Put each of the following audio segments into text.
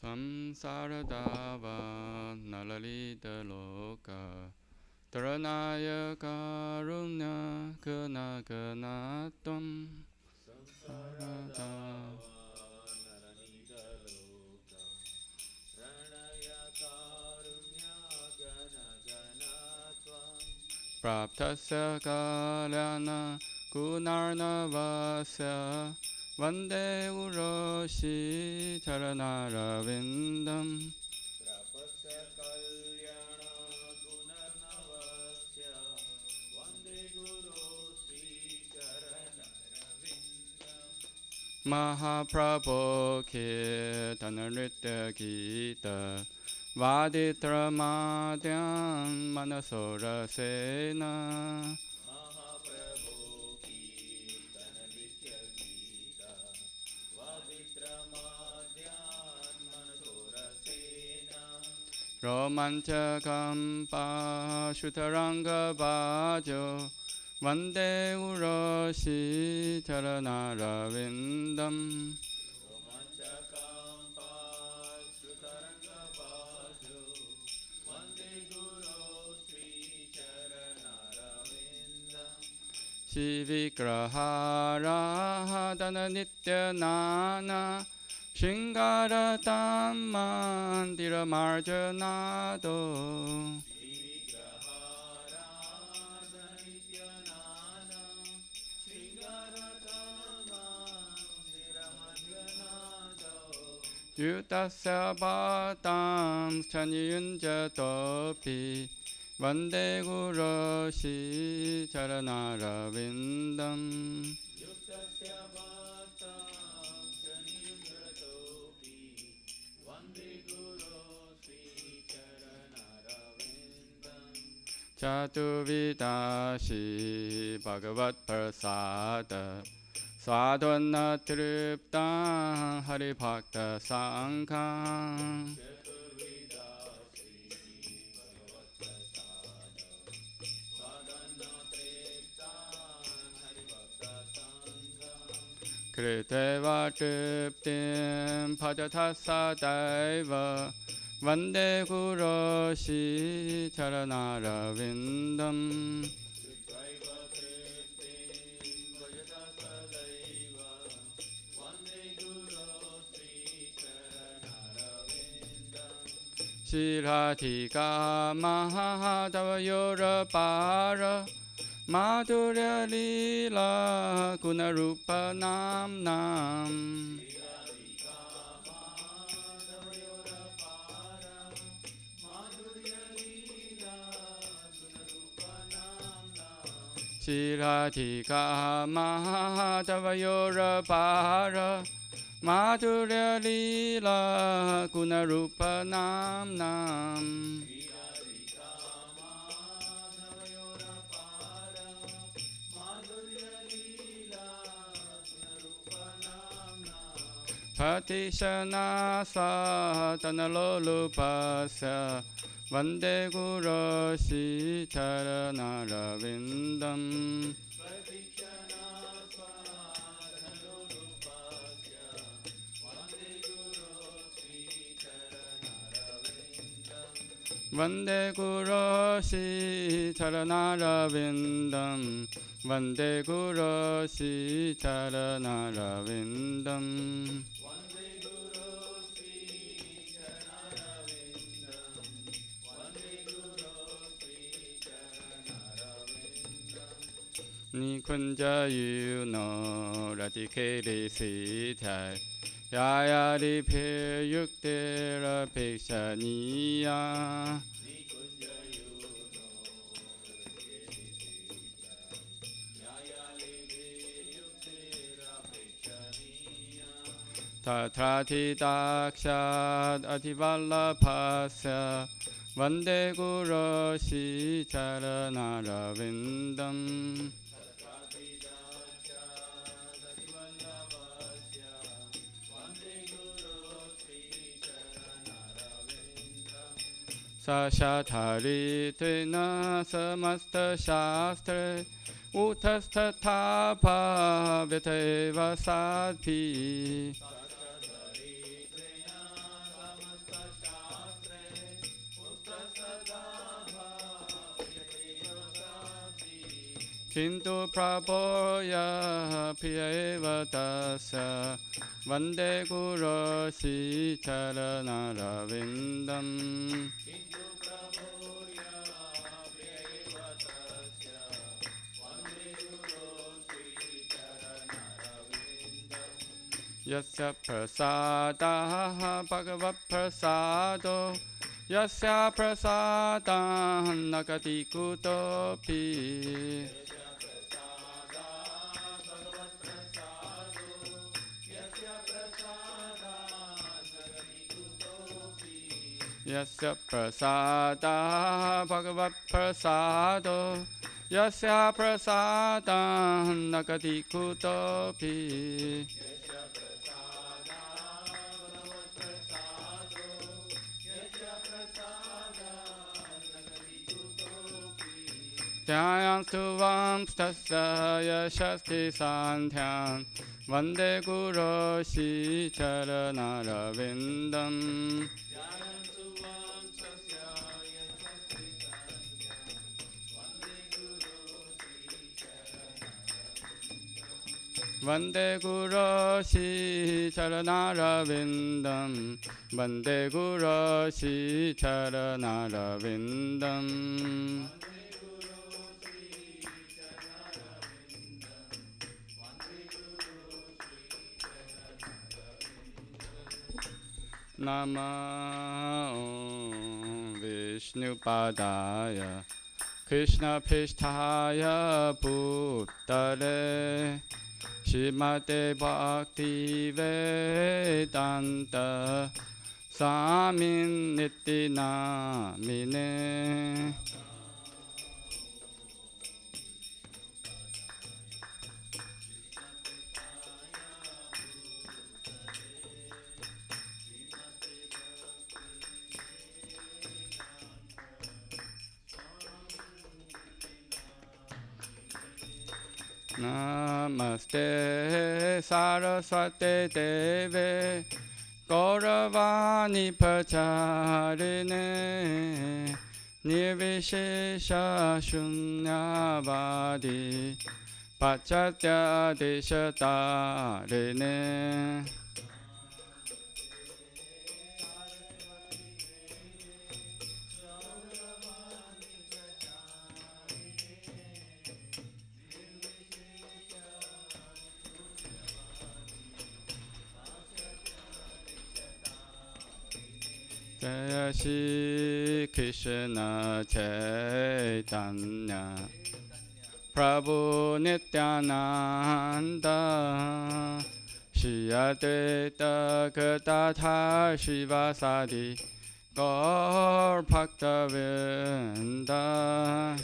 samsaradava nalalita loka taranaya karunya kana kana tvam samsaradava praptasya kalyana kunarnavasya vande uroshi charanarvindam Mahaprabhu Kirtana Nritya Gita Vaditra Madhyam Manasora Sena Romanchakam Pashutaranga Bhajo Vande Uroshi Charanarvindam Shivikrahara Nitya Nana Shingaratam Mandira Marjanado Yutasya Bhatam Chaniyunjatopi Vande Guroshi Charanarvindam Chatuvidashi Bhagavat Prasada Sadhana Tripta Hari Bhakta Sangham Kriteva Triptim Bhajata Sadaiva Vande Guroshi Charanarvindam Shirhatika Mahadava Yorapara Madhurya Lila Gunarupa Nam Nam Shirhatika Mahadava Yorapara Madhurya Lila Gunarupa Nam Nam Patishana Satana Lolupasya Vande Guroshi Charanarvindam Vande Guroshi Charanarvindam Vande Guroshi Charanarvindam Nikunja Yuno Radikiri Sitai Yayari Pir Yuktira Pikshaniya Tatrati Dakshad Ativallabhasya Vande Guroshi Charanarvindam Sashatari Trina Samasta Shastre Utastatapa Viteva Sadpi Kintu praboya pieva tasya Vande Guru si charana ravindam Yasya prasada bhagavat prasado Yasya prasada nagati kutopi Yasya prasada bhagavat prasado Yasya prasada nagati kutopi Dhyantuvam stasya yashasti santhyam Vande Guru si charana ravindam Vande Guru si charana ravindam Vande Guru si charana ravindam Namo Vishnupadaya Krishna Pristhaya Bhutale Srimate Bhakti Vedanta Swamin Niti Namine Namaste Saraswate Deve Gauravani Pacharine Nirvishesha Shunyavadi Pachatya Deshatarine Jaya Shri Krishna Chaitanya Prabhu Nityananda Shri Advaita Gadadhar Shivasadi Gaur Bhaktavinda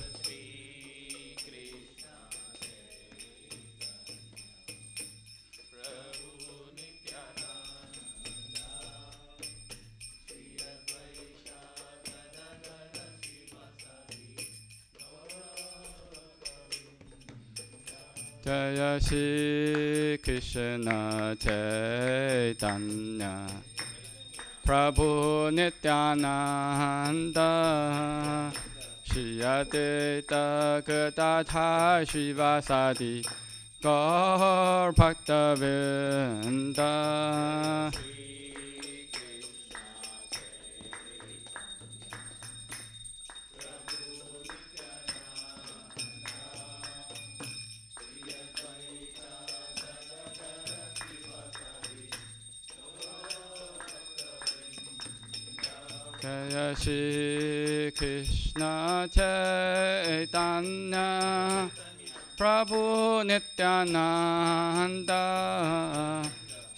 Jaya Shri Krishna Chaitanya Prabhu Nityananda Shri Advaita Gadadhar Shivasadi Gaur Bhaktavinda Jaya Shri Krishna Chaitanya Prabhu Nityananda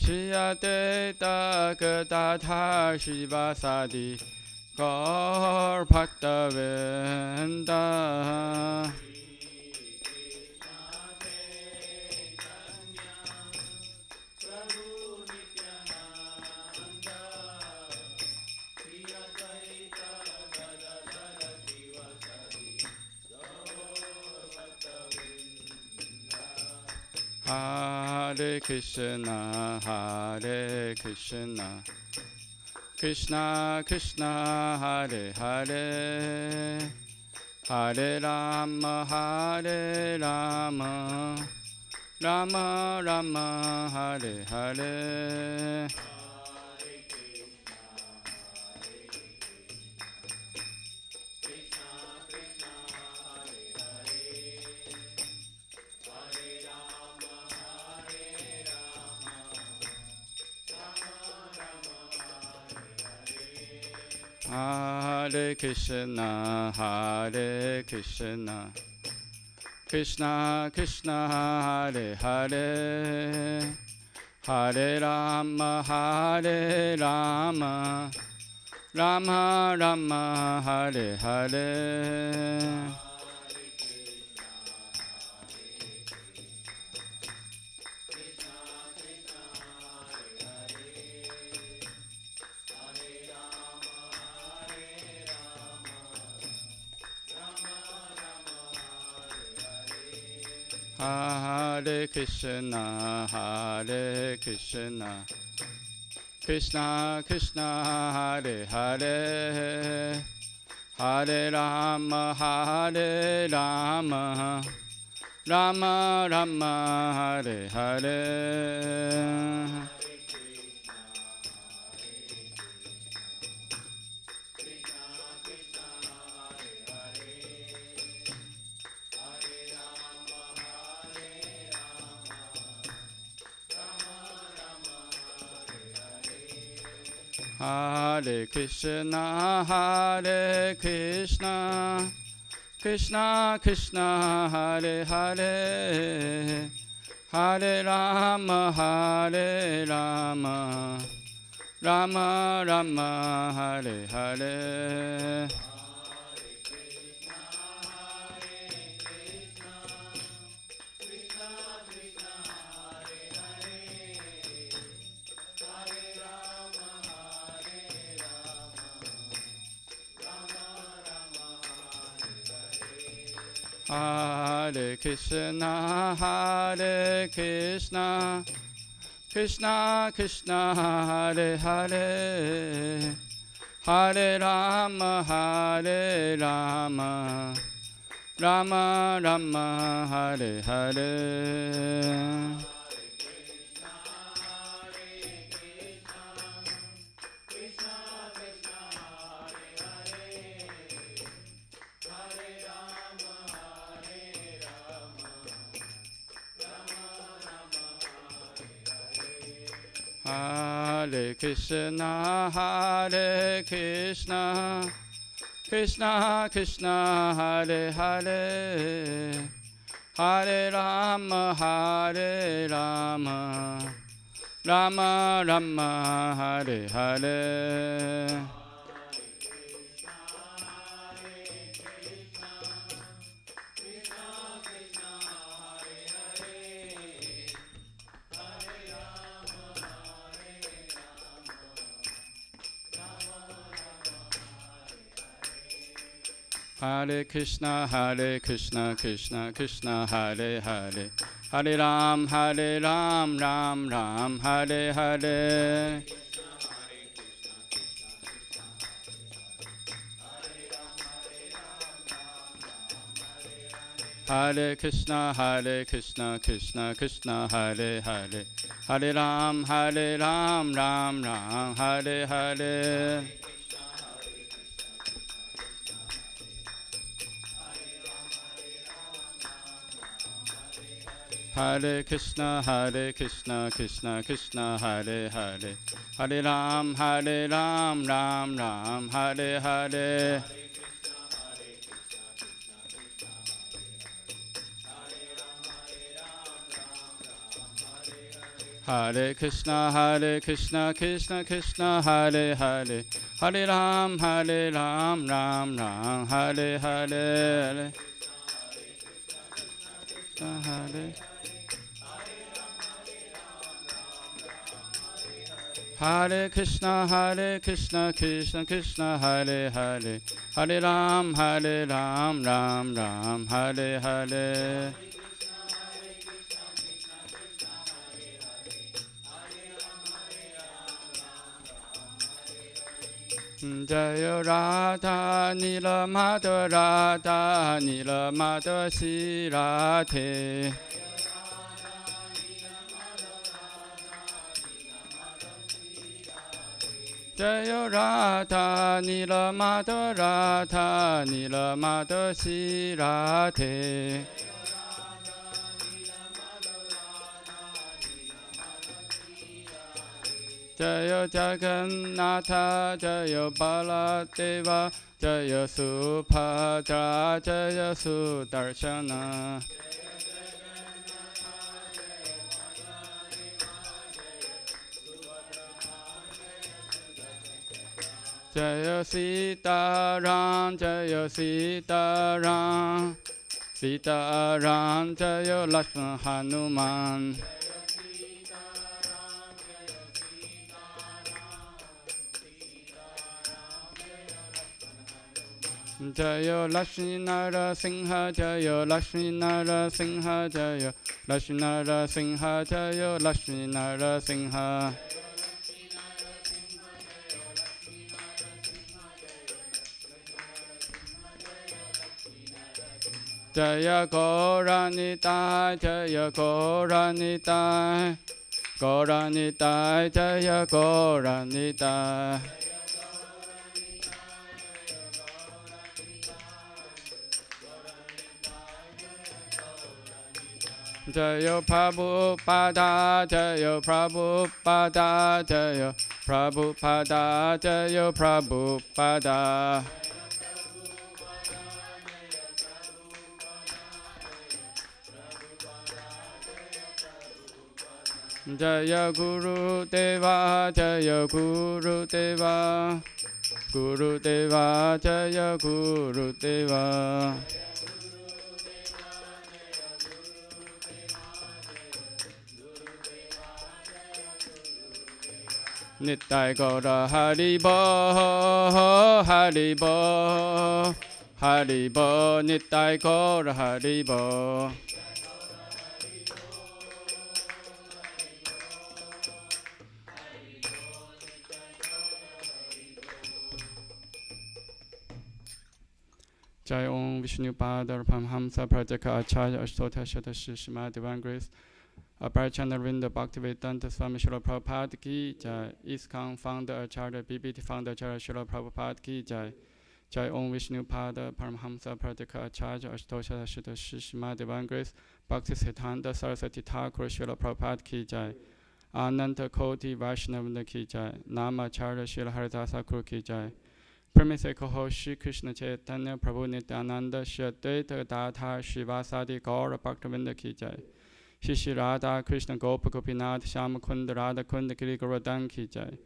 Shri Advaita Gadadhar Shivasadi Gaur Bhaktavinda Hare Krishna, Hare Krishna, Krishna Krishna, Hare Hare, Hare Rama, Hare Rama, Rama Rama, Hare Hare. Hare Krishna, Hare Krishna, Krishna Krishna, Hare Hare, Hare Rama, Hare Rama, Rama Rama, Hare Hare. Hare Krishna, Hare Krishna, Krishna Krishna, Hare Hare, Hare Rama, Hare Rama, Rama Rama, Hare Hare. Hare Krishna, Hare Krishna, Krishna Krishna, Hare Hare, Hare Rama, Hare Rama, Rama Rama, Hare Hare. Hare Krishna, Hare Krishna, Krishna Krishna, Hare Hare, Hare Rama, Hare Rama, Rama Rama, Hare Hare. Hare Krishna, Hare Krishna, Krishna Krishna, Hare Hare, Hare Rama, Hare Rama, Rama Rama, Hare Hare. Hare Krishna, Krishna Krishna, Hare Hare, Hare Ram, Ram Ram, Hare Hare. Hare Krishna, Krishna Krishna, Hare Hare, Hare Ram, Ram Ram, Hare Hare. Hare Krishna, Krishna Krishna, Hare Hare, Hare Ram, Ram Ram, Hare Hare. Hare Krishna, Krishna Krishna, Hare Hare, Hare Ram, Ram Ram, Hare Hare. Hare Hare Krishna, Krishna Krishna, Hare Hare, Hare Ram, Ram Ram, Hare Hare. Jayo Radha Nila Madhava Radha Nila Madhava Shri Radhe. Jayo Radha Nila Madhava Radha Nila Madhava Shri Radhe. Jayo Jagannatha Jayo Baladeva Jayo Subhadra Jayo Sudarshana. Jayo Sitaram Jayo Sitaram Sitaram Jayo Lakshmana Hanuman. Jayo Lakshmi Narasingha Jayo Lakshmi Narasingha Jayo Lakshmi Narasingha Jayo Lakshmi Narasingha. Jaya Gauranitai Jaya Gauranitai Gauranitai Jaya Gauranitai. Jayo Prabhupada Jayo Prabhupada Jayo Prabhupada Jayo Prabhupada. Jaya Guru Deva Jaya Guru Deva Guru Deva Jaya Guru Deva. Nittai Gaura Haribo Haribo Haribo Nittai Gaura Haribo. Jai Om Vishnu Pada Paramhamsa Prajaka Acharya Ashtota Shatashi Shima Divine Grace Aparchana Rinda Bhaktivedanta Swami Srila Prabhupada Ki Jai. ISKCON Founder Acharya BBT Founder Acharya Srila Prabhupada Ki Jai. Jai Om Vishnu Pada Paramhamsa Prajaka Acharya Ashtota Shatashi Shima Divine Grace Bhakti Siddhanta Saraswati Thakur Srila Prabhupada Ki Jai. Ananta Koti Vaishnava Ki Jai. Nama Acharya Srila Haridasa Kuru Ki Jai. Premise Koho Shri Krishna Chaitanya Prabhu Nityananda Shri Advaita Gadadhar Shivasadi Gaura Bhaktivinoda Ki Jai. Shri Radha Krishna Gopa Gopinath Shama Kunda Radha Kunda Giri Govardhan Ki Jai.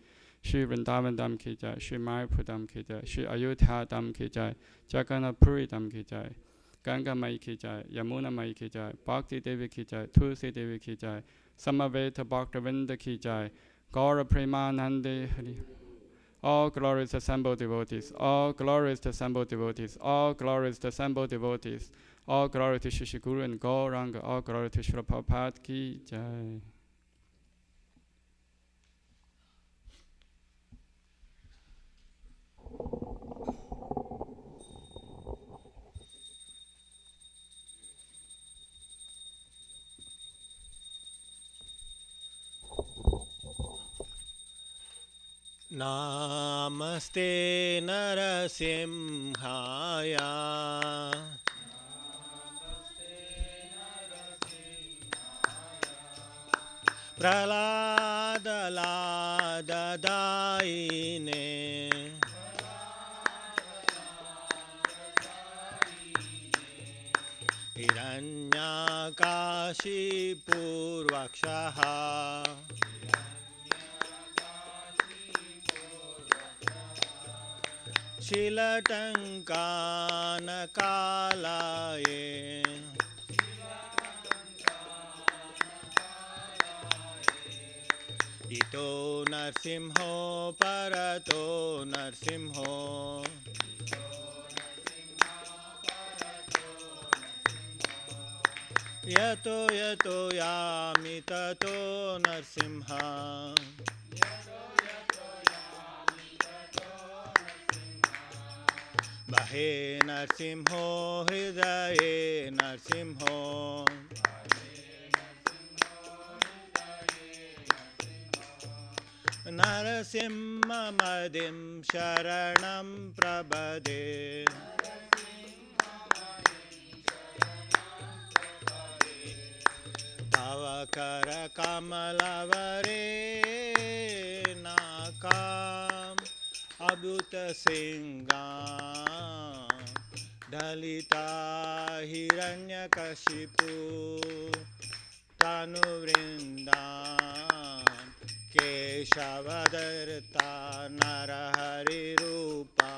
Shri Vrindavan Dham Ki Jai. Shri Mayapur Dham Ki Jai. Shri Ayodhya Dham Ki Jai. Jagannath Puri Dham Ki Jai. Ganga Mai Ki Jai. Yamuna Mai Ki Jai. Bhakti Devi Ki Jai. Tulsi Devi Ki Jai. Samaveta Bhaktivinoda Ki Jai. Gaura Premanande Hari. All glories to assembled devotees, all glories to assembled devotees, all glories to assembled devotees, all glory to Shri Guru and Gauranga, all glory to Srila Prabhupada Ki Jai. Namaste Narasimhaya Pralada Lada Daine Hiranyakashi Purvakshaha Shilatankana Kalaye Ito Narsimho Parato Narsimho Yato Yato Yami Tato Narsimha बाहे नरसिंहो हृदये नरसिंहो नरसिंहमदिं शरणं प्रपदे तव करकमलवरे नाकाम् अभूतसिंगां दलिता हिरण्यकशिपु तनुभृन्दां केशवधृता नरहरिरूपा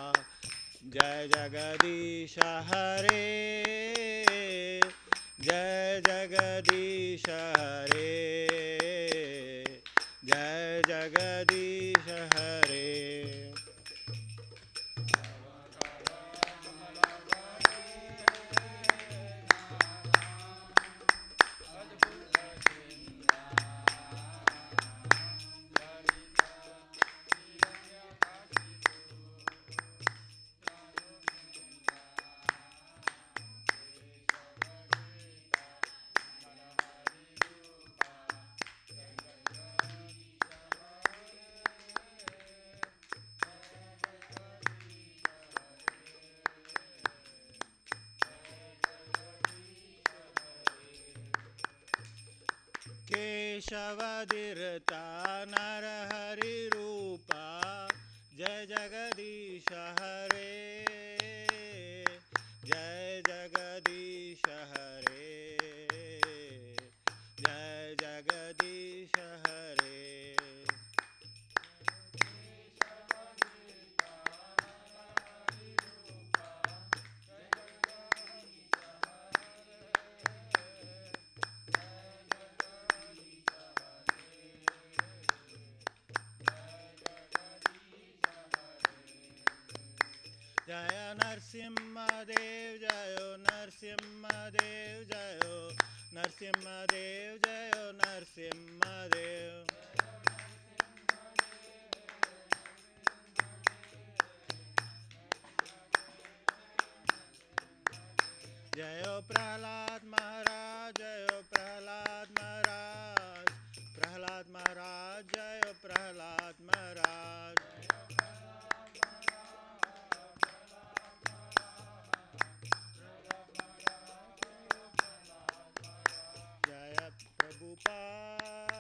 जय जगदीश हरे जय जगदीश हरे जय जगदीश हरे केशवधृता नरहरिरूपा जय जगदीश हरे जय जगदीश हरे जय जगदीश हरे जय नरसिंहदेव जयो नरसिंहदेव जयो नरसिंहदेव जयो नरसिंहदेव जयो प्रहलाद महाराज जयो प्रहलाद महाराज प्रहलाद महाराज जयो प्रहलाद महाराज जय प्रभुपाद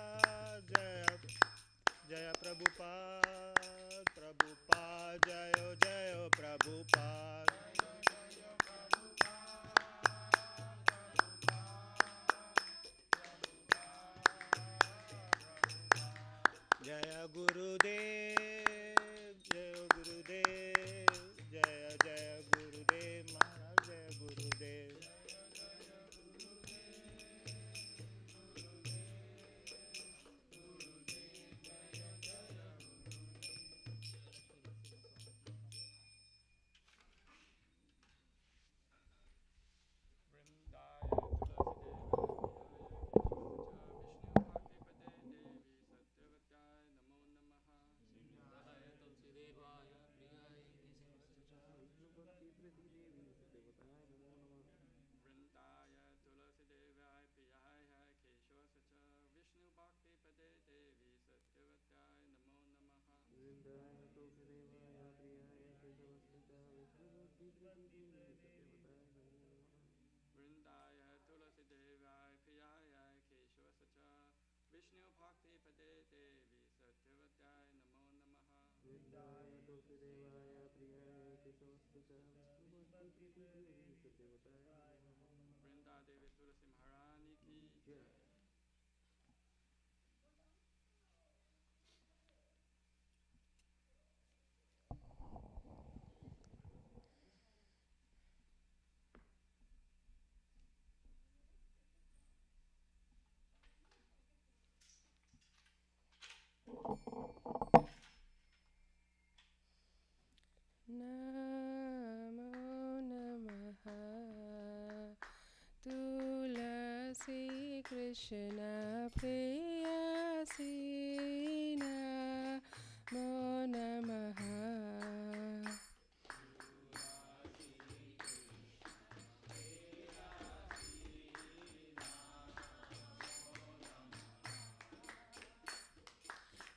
जय प्रभुपाद प्रभुपाद जयो जयो प्रभुपाद जय गुरुदेव जय गुरुदेव जय जय गुरुदेव महाराज जय गुरुदेव नमो नमः तुलसी कृष्ण प्रेयसी नमो नमः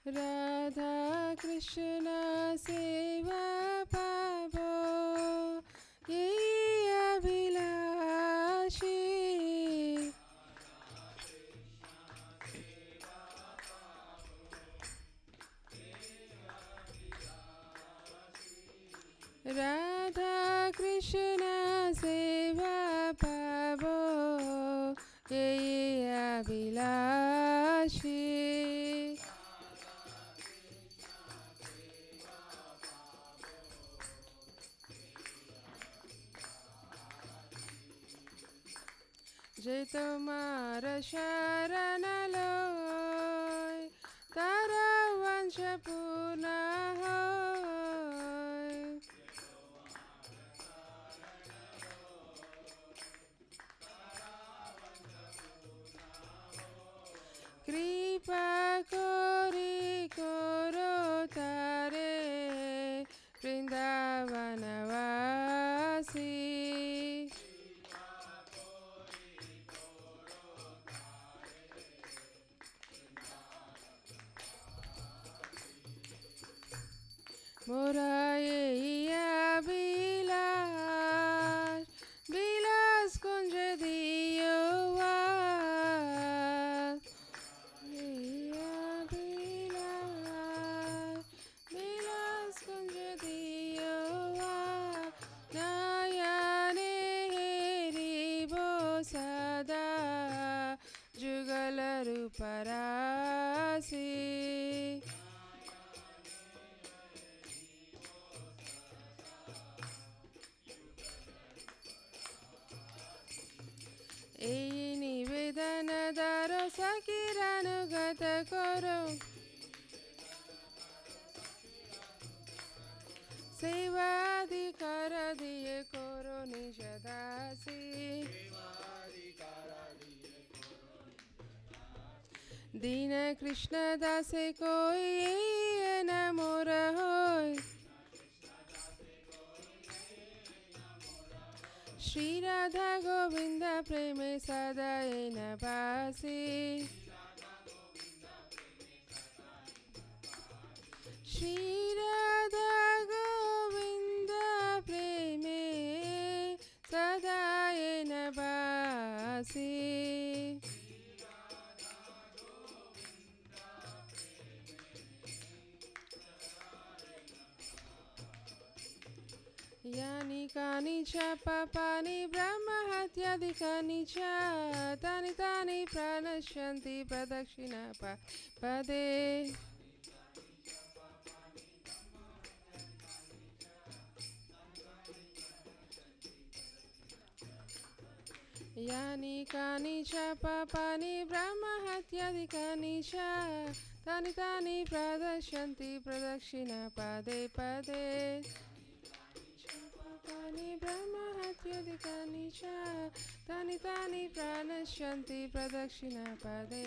राधा कृष्ण सेवा पाबो यही अभिलाषी राधा कृष्ण सेवा पाबो यही अभिलाषी যে তোমার শরণ লয় তারা বংশ পূর্ণ হয় কৃপা করি করো তারে বৃন্দাবনবাসী মোরা এই বিলাস বিলাস কুঞ্জ দিও বিলাস কুঞ্জ দিও নয়নে হেরিব সদা যুগল রূপরাশি এই নিবেদন দ্বার সকিরানুগত করো সেবাধিকার দিয়ে করো নিজ দাসী দীন কৃষ্ণ দাসে কই ন মোর হই শ্রী রাধা গোবিন্দ প্রেমে সদাই নবাসী শ্রী রাধা গোবিন্দ প্রেমে সদাই নবাসী यानि कानि च पापानि ब्रह्महत्यादिकानि च तानि तानि प्रणश्यन्ति प्रदक्षिणपदे यानि कानि च पापानि ब्रह्महत्यादिकानि च तानि तानि प्रदर्शन्ति प्रदक्षिणपदे पदे तानि ब्रह्महत्यादिकानि च तानि तानि प्रणश्यन्ति प्रदक्षिणपदे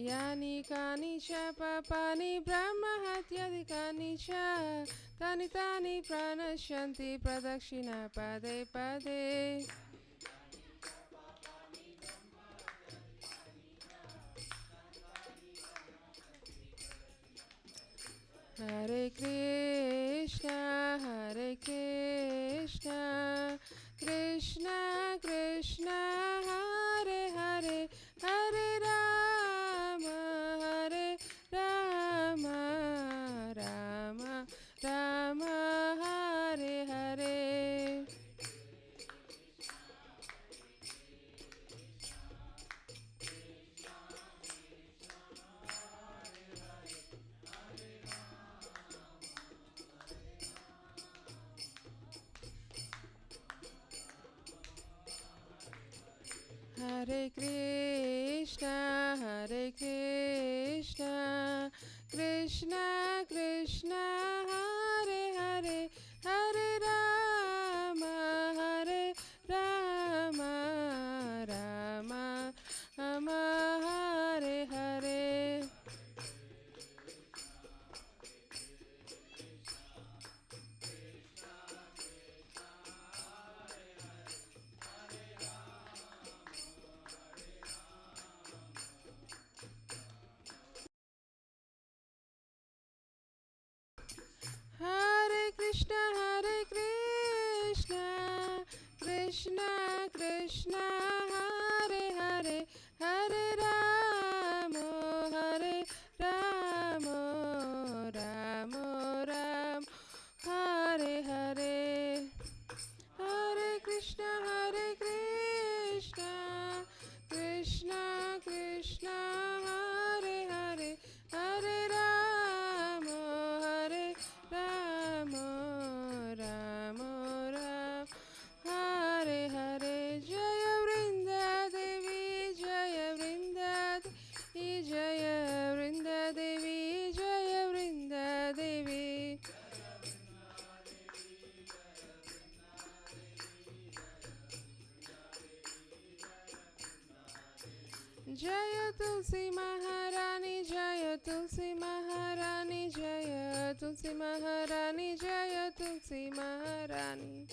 यानि कानि च पापानि ब्रह्महत्यादिकानि च तानि तानि प्रणश्यन्ति प्रदक्षिणपदे पदे Hare Krishna, Krishna Krishna, Hare Hare, Hare Rama, Rama Rama, Hare Hare. Hare Krishna, Krishna Krishna, Hare Hare, Hare Rama, Rama Rama, Hare Hare. Krishna, Krishna Krishna, Hare Hare, Hare Rama, Hare Rama, Rama Rama, Hare Hare. Hare Krishna, Krishna Krishna, Hare Hare, Hare Rama, Hare Rama, Rama Rama, Hare Hare. Jaya Vrinda Devi, Jaya Vrinda Devi, Jaya Vrinda Devi, Jaya Vrinda Devi. Jaya Tulsi Maharani, Jaya Tulsi Maharani, Jaya Tulsi Maharani, Jaya Tulsi Maharani.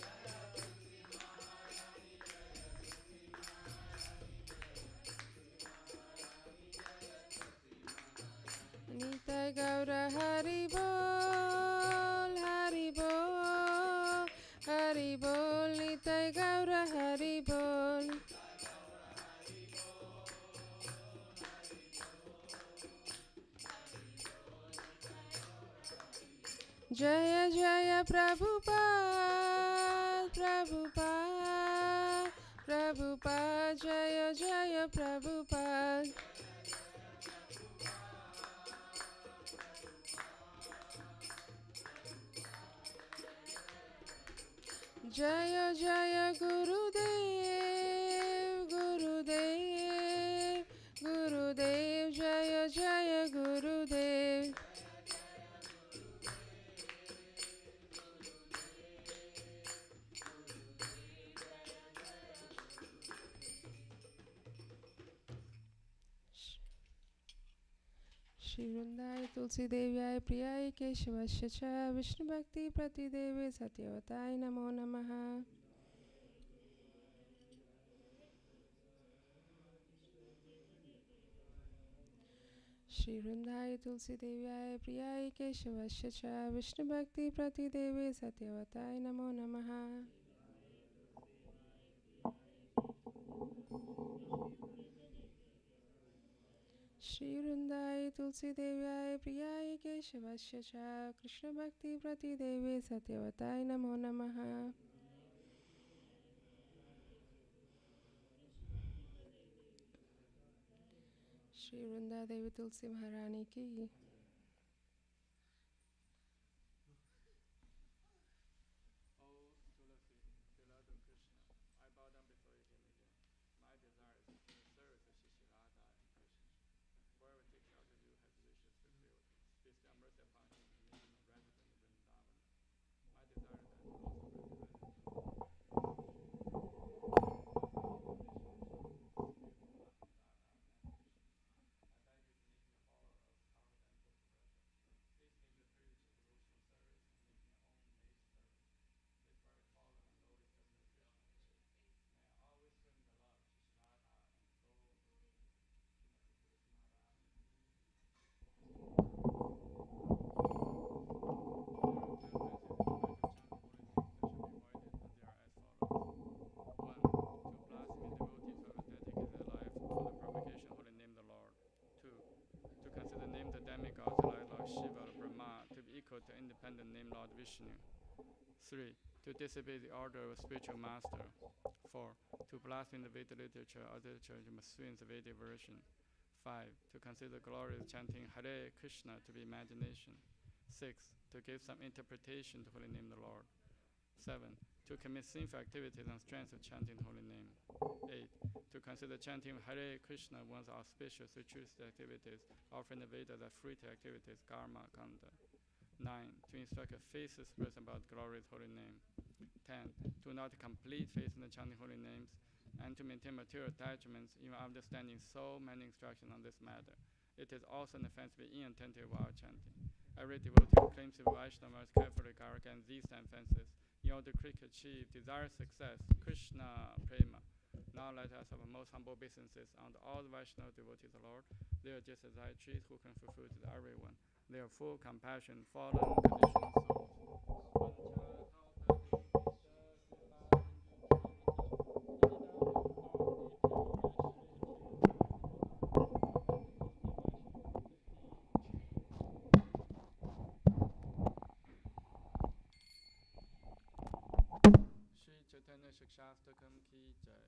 Nitai Gaura Hari Bol, Hari Bol, Hari Bol, Nitai Gaura Hari Bol. Jaya Jaya Prabhupada, Prabhupada, Prabhupada, Jaya Jaya Prabhupada. Jaya Jaya Gurudev, Gurudev, Gurudev, Jaya Jaya Gurudev. Shri Vrindai Tulsi Devyai Priyai Keshavasya Cha Vishnu Bhakti Prati Devi Satyavatai Namo Namaha. Shri Vrindai Tulsi Devyai Priyai Keshavasya Cha Vishnu Bhakti Prati Devi Satyavatai Namo Namaha. Shri Vrindai Tulsi Devyai Priyai Keshavasya Cha Krishna Bhakti Prati Devi Satyavatai Namo Namaha. Shri Vrinda Devi Tulsi Maharani Ki. O Tulasi, beloved of Krishna, I bow down before you again. My desire is to serve the Shri Radha and Krishna. Whoever takes shelter of you has wishes fulfilled. Bestow mercy upon him and make him a resident of Vrindavan. My desire that also represents to independent name Lord Vishnu. 3. To dissipate the order of spiritual master. 4. To blaspheme the Vedic literature or literature must swing the Vedic version. 5. To consider glorious chanting Hare Krishna to be imagination. 6. To give some interpretation to holy name the Lord. 7. To commit sinful activities on strength of chanting the holy name. 8. To consider chanting Hare Krishna one's auspicious ritualistic activities, offering the Vedas as fruitive activities, karma, kanda. 9. To instruct a faithless person about glorious holy name. 10. To not complete faith in the chanting holy names, and to maintain material attachments even understanding so many instructions on this matter. It is also an offense to be inattentive while chanting. Every devotee who claims to be Vaishnava must carefully guard against these offenses in order to achieve desired success. Krishna Prema. Now let us have most humble obeisances unto all the Vaishnava devotees of the Lord. They are just as high trees who can fulfill to everyone. They are full compassion, fallen conditional souls. शिक्षाष्टकम की जय।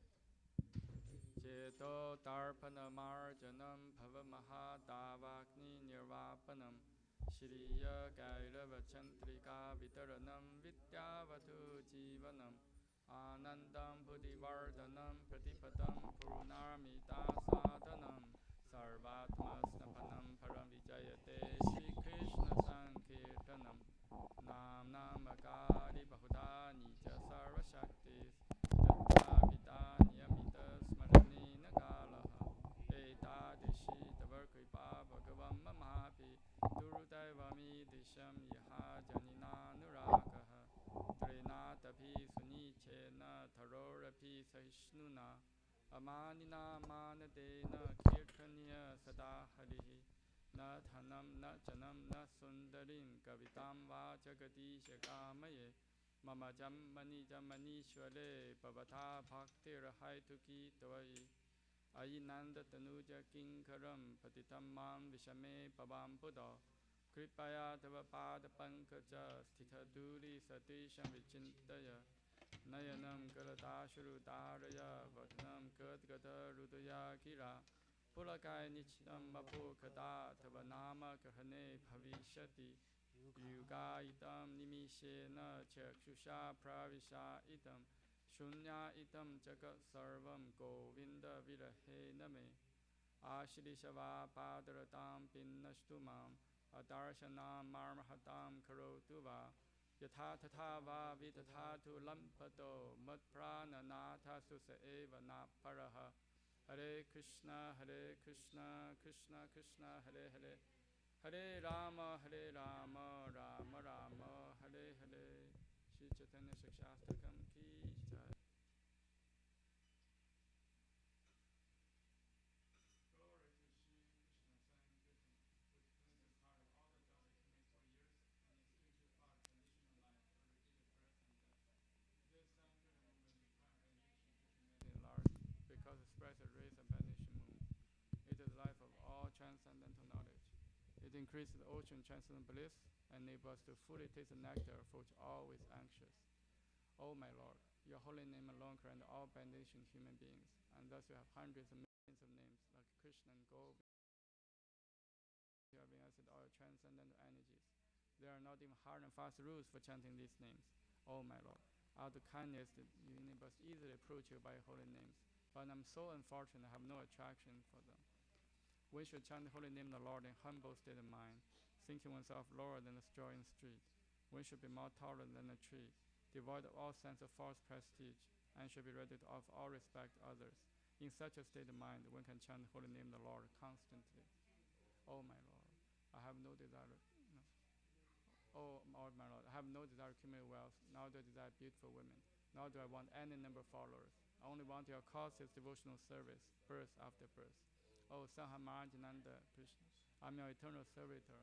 चेतो तर्पणमार्जनं भवमहादावाग्नि निर्वापनं श्रिय कैरवचन्द्रिका वितरणं विद्यावधू जीवनम् आनन्दं बुद्धिवर्धनं प्रतिपदं पूर्णामिता साधनं सर्वात्मस्नपनं परं विजयते श्रीकृष्णसङ्कीर्तनं नाम्नामकारि बहुधा निज सर्वशक्तिस्तथा नियमितस्मरणेन कालः एतादृशी तव कृपा भगवन् ममापि दुर्दैवमीदृशं यः जनिनानुरागः त्रेणादपि सुनिच्छेन थरोरपि सहिष्णुना अमानिना मानदेन कीर्तनीय सदा हरिः न धनं न जनं न सुन्दरीं कवितां वा जगदीशकामये मम जन्मनिजमनीश्वरे भवता भक्तिर्हैतुकी त्वयि अयि नन्दतनुज किङ्करं पतितं मां विषमे भवाम्बुधौ कृपया तव पादपङ्कज स्थितधूलि सतीशं विचिन्तय नयनं गलदाश्रुधारय वदनं गद्गदहृदया गिरा पुलकाय निश्चितं वपुकदा तव नाम ग्रहणे भविष्यति युगायितं निमिषेण चक्षुषा प्रविशायितं शून्यायितं जगत् सर्वं गोविन्दविरहेण मे आश्लिषवा पादरतां पिन्नस्तु माम् अदर्शनां मार्महतां करोतु वा यथा तथा वा विदधातु लम्पतो मत्प्राणनाथस्तु स एव नापरः हरे कृष्ण कृष्ण कृष्ण हरे हरे हरे राम राम राम हरे हरे। श्री चैतन्य शिक्षाष्टकम की जय। Because it spreads a rays of vanishing moon. It is the life of all transcendental knowledge. It increases the ocean transcendental bliss and enables us to fully taste the nectar for which always anxious. O my Lord, your holy name alone can render all benediction human beings, and thus you have hundreds of millions of names like Krishna and Govinda. You have invested all your transcendental energies. There are not even hard and fast rules for chanting these names. O my Lord, out of kindness you enable us easily approach you by your holy names, but I'm so unfortunate I have no attraction for them. We should chant the holy name of the Lord in humble state of mind, thinking oneself lower than the straw in the street. One should be more tolerant than a tree, devoid of all sense of false prestige, and should be ready to offer all respect to others. In such a state of mind, one can chant the holy name of the Lord constantly. O my Lord, I have no desire. No. Oh my Lord, I have no desire to accumulate wealth, nor do I desire beautiful women, nor do I want any number of followers. I only want your causeless devotional service, birth after birth. Oh, Sahamarjananda Krishna, I'm your eternal servitor.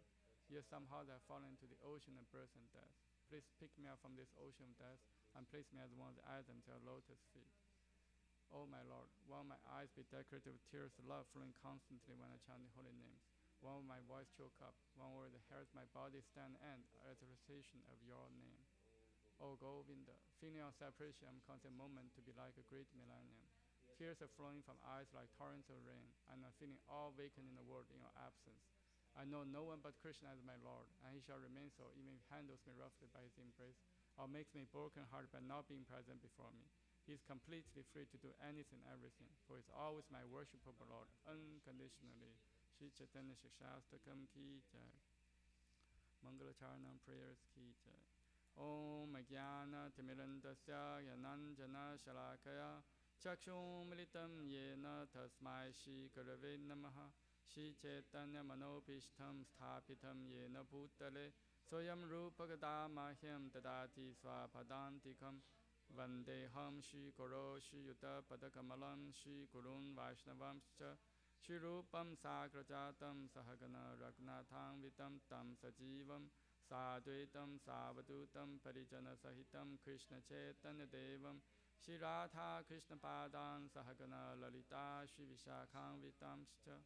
Yet somehow I have fallen into the ocean of birth and death. Please pick me up from this ocean of death and place me as one of the items at your lotus feet. Oh my Lord, won't my eyes be decorated with tears of love flowing constantly when I chant the holy names? Won't my voice choke up? Won't all the hairs of my body stand and at the recitation of your name? O Govinda, feeling of separation, I'm considered a moment to be like a great millennium. Tears are flowing from eyes like torrents of rain, and I'm feeling all vacant in the world in your absence. I know no one but Krishna as my Lord, and he shall remain so even if he handles me roughly by his embrace, or makes me broken-hearted by not being present before me. He is completely free to do anything, everything, for he is always my worshipable Lord, unconditionally. Shri Chaitanya Shikshastakam ki jai. Mangala Charanam prayers ki jai. Om Jnana Timirandasya Yananjana Shalakaya Chakshum Militam Yena Tasmai Shri Gurave Namaha Shri Chaitanya Manopishtam Sthapitam Yena Bhutale Soyam Rupagadamahyam Dadati Swapadantikam Vandeham Shri Guru Shri Yuta Padakamalam Shri Gurun Vaishnavamscha Shri Rupam Sagrajatam Sahagana Raghunatham Vitam Tam Sajivam Sadvaitam Savadutam Parijana Sahitam Krishna Chaitanya Devam Shri Radha Krishna Padan Sahagana Lalita Shri Vishakham Vitamscha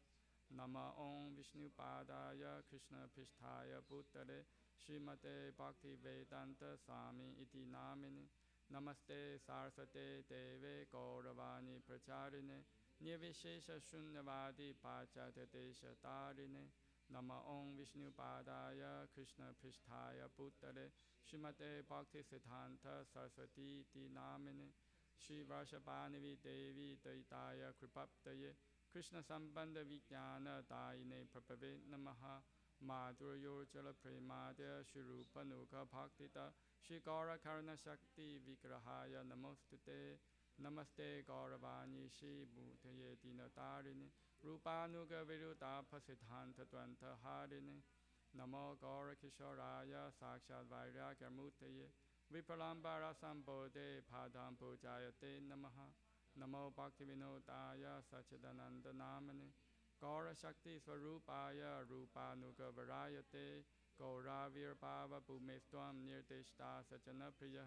Nama Om Vishnu Padaya Krishna Pisthaya Bhutale Srimate Bhakti Vedanta Swami Iti Namini Namaste Saraswate Deve Gauravani Pracharine Nirvishesha Shunyavadi Pachata Desha Tarine Nama Om Vishnu Padaya Krishna Pristhaya Bhutale Srimate Bhakti Siddhanta Saraswati Ti Namine Shri Varshabhanavi Devi Daitaya Kripaptaye Krishna Sambandha Vijnana Daine Prabhave Namaha Madhuryo Jala Premadya Shri Rupa Nuka Bhaktita Shri Gaura Karana Shakti Vigrahaya Namostute Namaste Gauravani Shri Bhutaye Dinatarini Rupanuga Viruta Pasiddhanta Dvanta Harini Namo Gaura Kishoraya Sakshat Vairagya Mutaye Vipalambara Sambodhe Padam Pujayate Namaha Namo Bhaktivinodaya Sachidananda Namane Gaura Shakti Swarupaya Rupanuga Varayate Gauravir Bhava Bhumestvam Nirdeshta Sajana Priya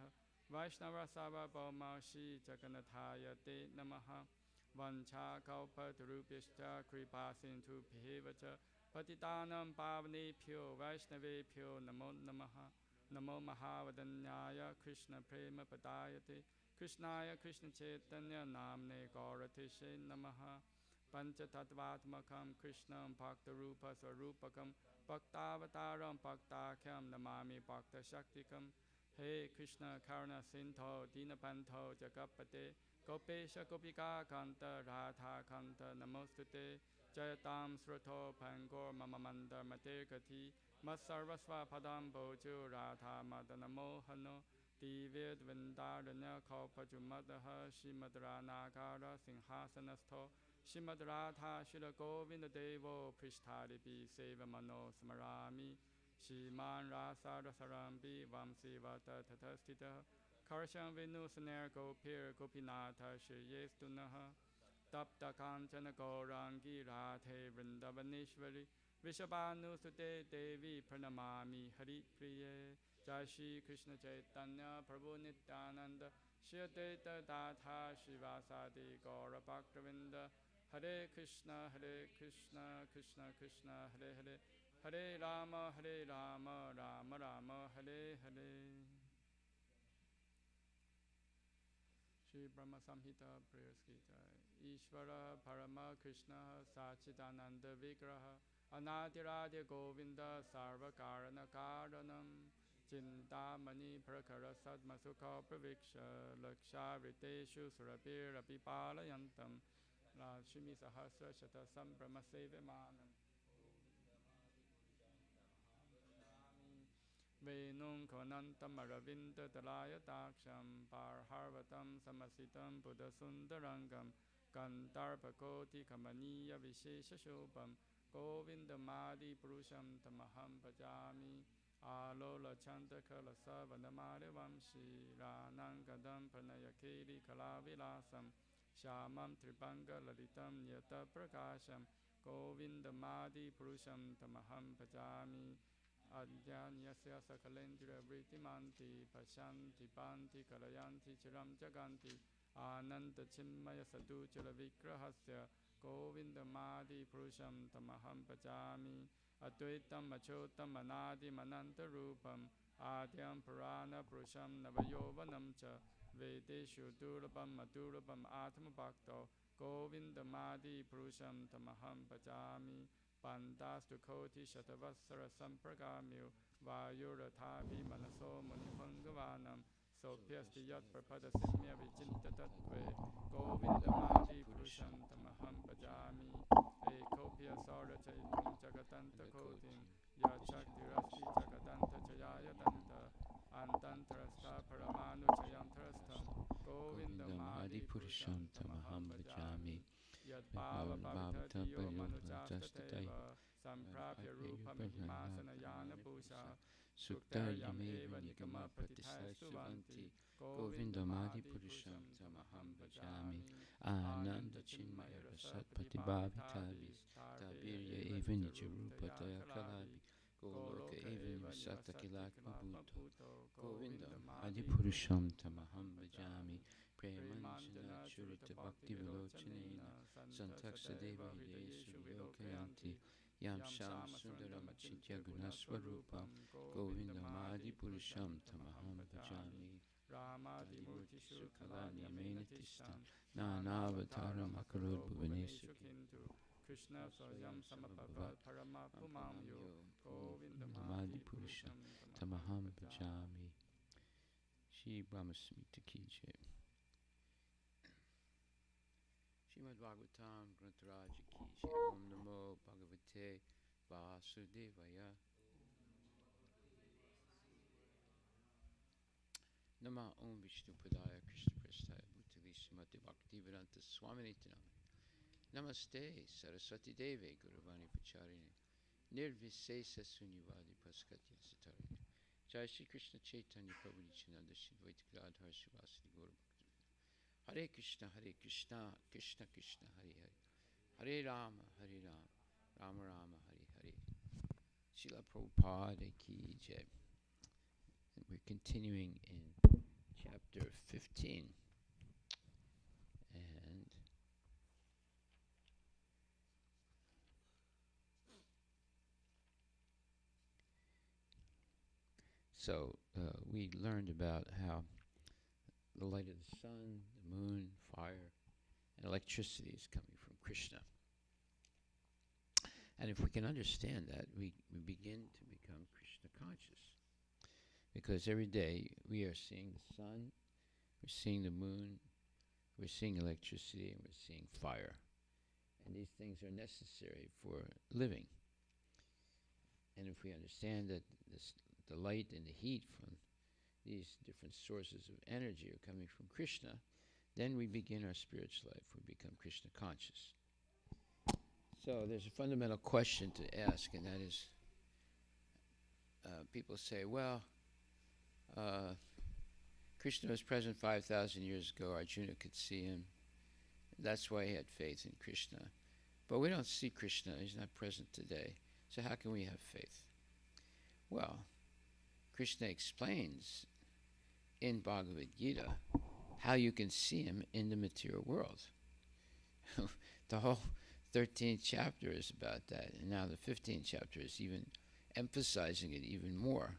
Vaishnava Sava Bhaumashi Jagannathaya Te Namaha Vancha Kalpatarupishta Kripa Sindhu Bhivacha Patitanam Pavnebhyo Vaishnavebhyo Namo Namaha Namo Mahavadanyaya Krishna Prema Padayate Krishnaya Krishna Chaitanya Namne Gauratishe Namaha Panchatattvatmakam Krishnam Bhaktarupa Sarupakam Bhaktavataram Bhaktakyam Namami Bhakta Shaktikam He Krishna Karuna Sindho Dinapanto Jagapate Gopesha Gopika Kanta Radha Kanta Namostute Jayatam Sruto Pangor Mamamanda Matergati Masarvasva Padam Bojo Radha Madana Mohano Divid Vindaranya Kalpajumadaha Shimadra Nagara Sinhasanastho Shrimad Radha Shila Govinda Devo Prishtaripi Seva Mano Smarami Shriman Rasa Rasarambi Vamsi Vata Tatastita Karsham Vinu Saner Gopir Gopinatha Shriyestunaha Tapta Kanchana Gaurangi Radhe Vrindavaneshwari Vishabhanu Sute Devi Pranamami Hari Priye Jai Shri Krishna Chaitanya Prabhu Nityananda Shri Advaita Datha Shivasadi Gaura Bhaktavinda Hare Krishna, Krishna Krishna, Hare Hare, Hare Rama, Rama Rama, Hare Hare. Shri Brahma Samhita Prayers Gita. Ishvara Parama Krishna Sachidananda Vigraha Anadiradi Govinda Sarva Karana Karanam Chintamani Prakara Sadmasukha Praviksha Laksha Vriteshu Surabir Apipalayantam Shimi Sahasra Shata Sambrahma Sevimanam Venum Konantam Aravinda Dalaya Daksham Parharvatam Samasitam Buddha Sundarangam Kantarpakoti Kamaniya Vishesha Shobham Govindamadi Purusham Tamaham Bhajami Alola Chandakala Savanamari Vamshi Ranangadam Pranayakiri Kalavilasam Shamam Tribanga Lalitam Yata Prakasham Govindamadi Purusham Tamaham Bhajami Adhyanyasya Sakalendra Vritimanti Pashanti Panti Kalayanti Chiram Jaganti Ananda Chimmaya Saduchala Vigrahasya Govindamadi Purusham Tamaham Bhajami Advaitam Achotam Anadi Mananta Rupam Adyam Purana Purusham Navayovanam Cha Vedeshu Durabam Madurabam Atma Bhakto Govindamadi Purusham Tamaham Bhajami Pandastu Koti Shatavasara Sampragamyu Vayurathavi Manaso Munipangavanan Sopyasti Yat Prapada Simya Vichinta Tattve Govindamadi Purusham Tamaham Bhajami Ekopya Sara Chaitum Jagatanta Kotim Yachakti Rasti Jagatanta Chayayatanta Antantarasta Paramanu Chayantarastam Govindamadi Purusham Tamaham Bhajami Yad Bhava Bhavita Diyo Manujastateva Samprapya Rupa Mihimasana Yana Bhusha Suktaryam Eva Nikama Pratithaya Suvanti Govindamadi Purusham Tamaham Bhajami Ananda Chinmaya Rasat Patibhavitavis Tabirya Eva Nijarupa Daya Kalabi Goloka Eva Nisata Kilakma Bhuto Govindamadi Purusham Tamaham Bhajami Premanjana Churita Bhakti Vilochanena Santaksa Deva Hideshu Yokayanti Yam Sham Sundaram Chitya Gunaswarupam Govindamadi Purusham Tamaham Bhajami Ramadimurtishu Kalanyamen Tishtam Nanavataram Nanavataram Akarur Akaro Bhuvaneshu Bhuvaneshu Kintu Krishna Swayam Samabhavat Paramapumam Yo Govindamadi Purusha Purusham Tamaham Bhajami. Bhajami. Shri Brahmasmita Ki Jai. Srimad Bhagavatam Grantharaja Ki Jai. Om Namo Bhagavate Vasudevaya. Nama Om Vishnu Padaya Krishna Prestaya Bhutali Srimati Bhaktivedanta Swami Nitinam. Namaste Saraswati Deve Guruvani Pacharine. Nirvisesa Sunyavadi Paskatya Satarine. Jai Shri Krishna Chaitanya Prabhu Nityananda Shri Advaita Gadadhar Srivasadi Gaura Bhakta. Hare Krishna, Krishna Krishna, Hare Hare. Hare Rama, Rama Rama, Hare Hare. Srila Prabhupada Ki Jai. And we're continuing in chapter 15. And so we learned about how the light of the sun, the moon, fire, and electricity is coming from Krishna. And if we can understand that, we begin to become Krishna conscious. Because every day we are seeing the sun, we're seeing the moon, we're seeing electricity, and we're seeing fire. And these things are necessary for living. And if we understand that the light and the heat from these different sources of energy are coming from Krishna, then we begin our spiritual life. We become Krishna conscious. So there's a fundamental question to ask, and that is, people say, well, Krishna was present 5,000 years ago. Arjuna could see him. That's why he had faith in Krishna. But we don't see Krishna. He's not present today. So how can we have faith? Well, Krishna explains in Bhagavad Gita how you can see him in the material world. The whole 13th chapter is about that, and now the 15th chapter is even emphasizing it even more.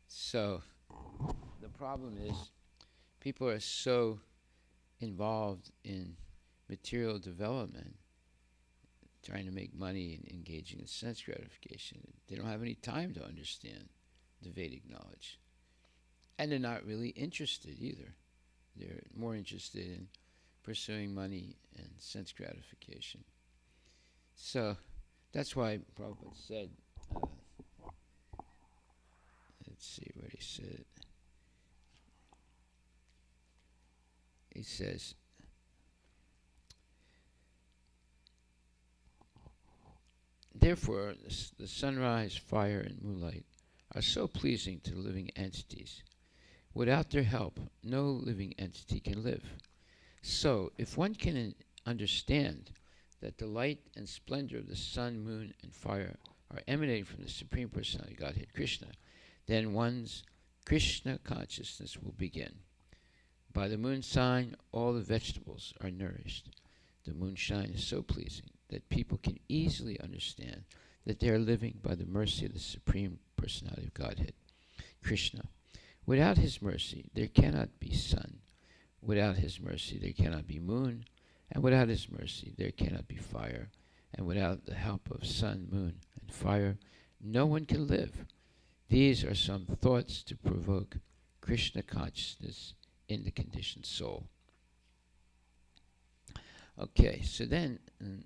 So the problem is people are so involved in material development, trying to make money and engaging in sense gratification. They don't have any time to understand the Vedic knowledge. And they're not really interested either. They're more interested in pursuing money and sense gratification. So that's why Prabhupada said, let's see where he said it. He says, therefore, the sunrise, fire, and moonlight are so pleasing to living entities. Without their help, no living entity can live. So, if one can understand that the light and splendor of the sun, moon, and fire are emanating from the Supreme Personality Godhead Krishna, then one's Krishna consciousness will begin. By the moon sign, all the vegetables are nourished. The moonshine is so pleasing that people can easily understand that they are living by the mercy of the Supreme Personality of Godhead, Krishna. Without his mercy, there cannot be sun. Without his mercy, there cannot be moon. And without his mercy, there cannot be fire. And without the help of sun, moon, and fire, no one can live. These are some thoughts to provoke Krishna consciousness in the conditioned soul. Okay, so then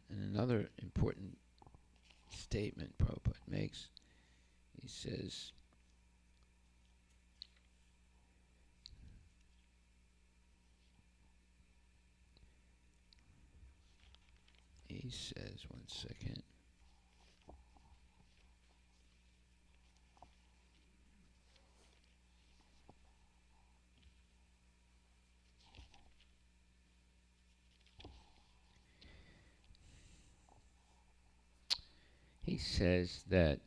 another important statement Prabhupada makes, he says, one second. He says that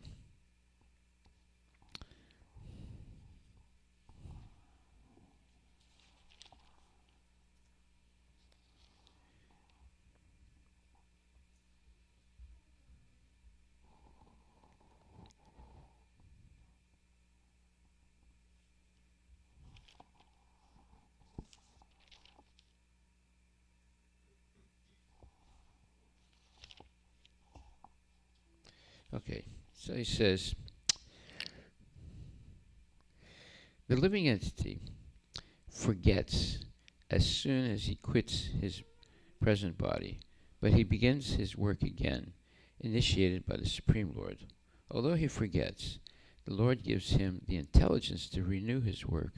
Okay, so he says, the living entity forgets as soon as he quits his present body, but he begins his work again, initiated by the Supreme Lord. Although he forgets, the Lord gives him the intelligence to renew his work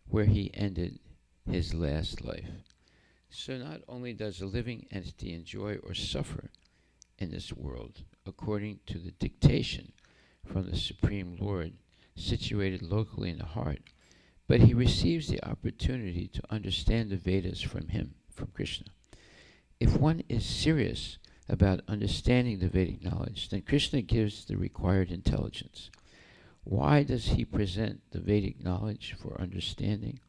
where he ended his last life. So not only does a living entity enjoy or suffer in this world according to the dictation from the Supreme Lord situated locally in the heart, but he receives the opportunity to understand the Vedas from him, from Krishna. If one is serious about understanding the Vedic knowledge, then Krishna gives the required intelligence. Why does he present the Vedic knowledge for understanding?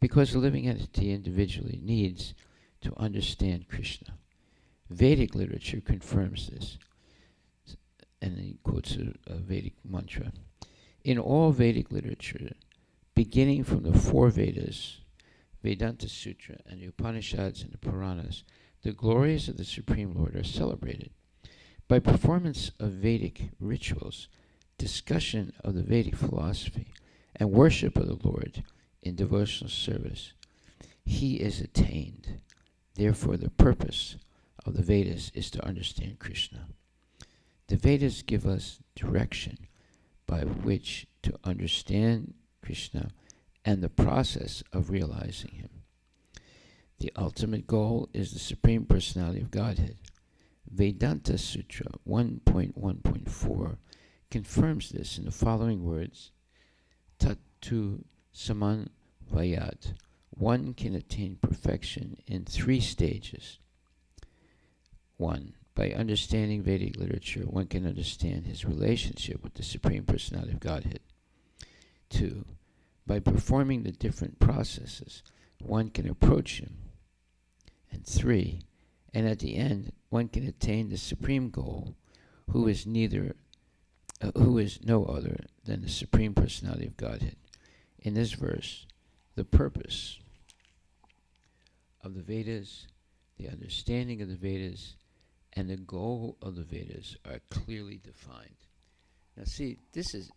Because the living entity individually needs to understand Krishna. Vedic literature confirms this. And he quotes a Vedic mantra. In all Vedic literature, beginning from the four Vedas, Vedanta Sutra, and the Upanishads and the Puranas, the glories of the Supreme Lord are celebrated. By performance of Vedic rituals, discussion of the Vedic philosophy, and worship of the Lord in devotional service, he is attained. Therefore, the purpose of the Vedas is to understand Krishna. The Vedas give us direction by which to understand Krishna and the process of realizing him. The ultimate goal is the Supreme Personality of Godhead. Vedanta Sutra 1.1.4 confirms this in the following words: Tatu Saman Vayad. One can attain perfection in 3 stages. 1. By understanding Vedic literature, one can understand his relationship with the Supreme Personality of Godhead. 2. By performing the different processes, one can approach him. And 3. And at the end, one can attain the supreme goal, who is no other than the Supreme Personality of Godhead. In this verse, the purpose of the Vedas, the understanding of the Vedas, and the goal of the Vedas are clearly defined. Now see, this is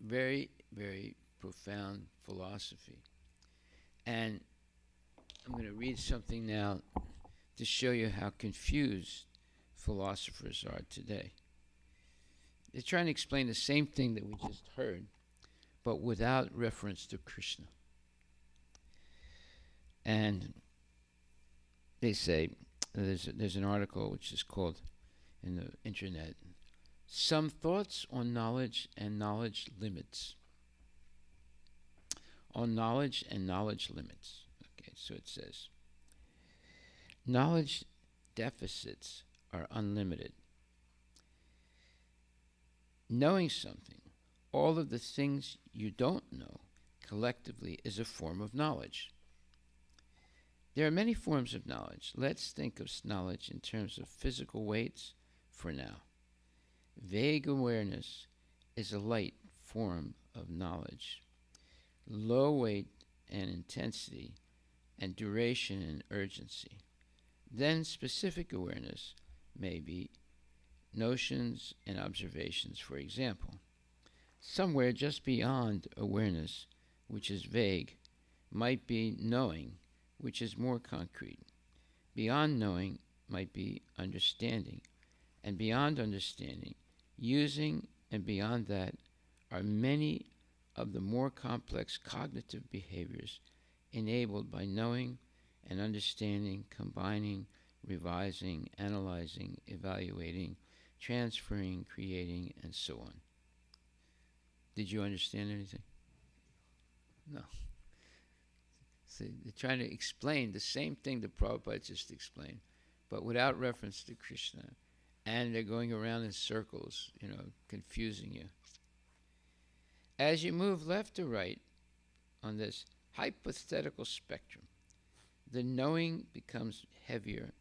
very, very profound philosophy. And I'm going to read something now to show you how confused philosophers are today. They're trying to explain the same thing that we just heard, but without reference to Krishna. And they say, there's an article which is called in the internet, Some Thoughts on Knowledge and Knowledge Limits. On knowledge and knowledge limits. Okay, so it says, knowledge deficits are unlimited. Knowing something, all of the things you don't know, collectively is a form of knowledge. There are many forms of knowledge. Let's think of knowledge in terms of physical weights for now. Vague awareness is a light form of knowledge. Low weight and intensity, and duration and urgency. Then specific awareness may be notions and observations, for example. Somewhere just beyond awareness, which is vague, might be knowing, which is more concrete. Beyond knowing might be understanding, and beyond understanding, using, and beyond that are many of the more complex cognitive behaviors enabled by knowing and understanding, combining, revising, analyzing, evaluating, transferring, creating, and so on. Did you understand anything? No. So they're trying to explain the same thing that Prabhupada just explained, but without reference to Krishna. And they're going around in circles, confusing you. As you move left to right on this hypothetical spectrum, the knowing becomes heavier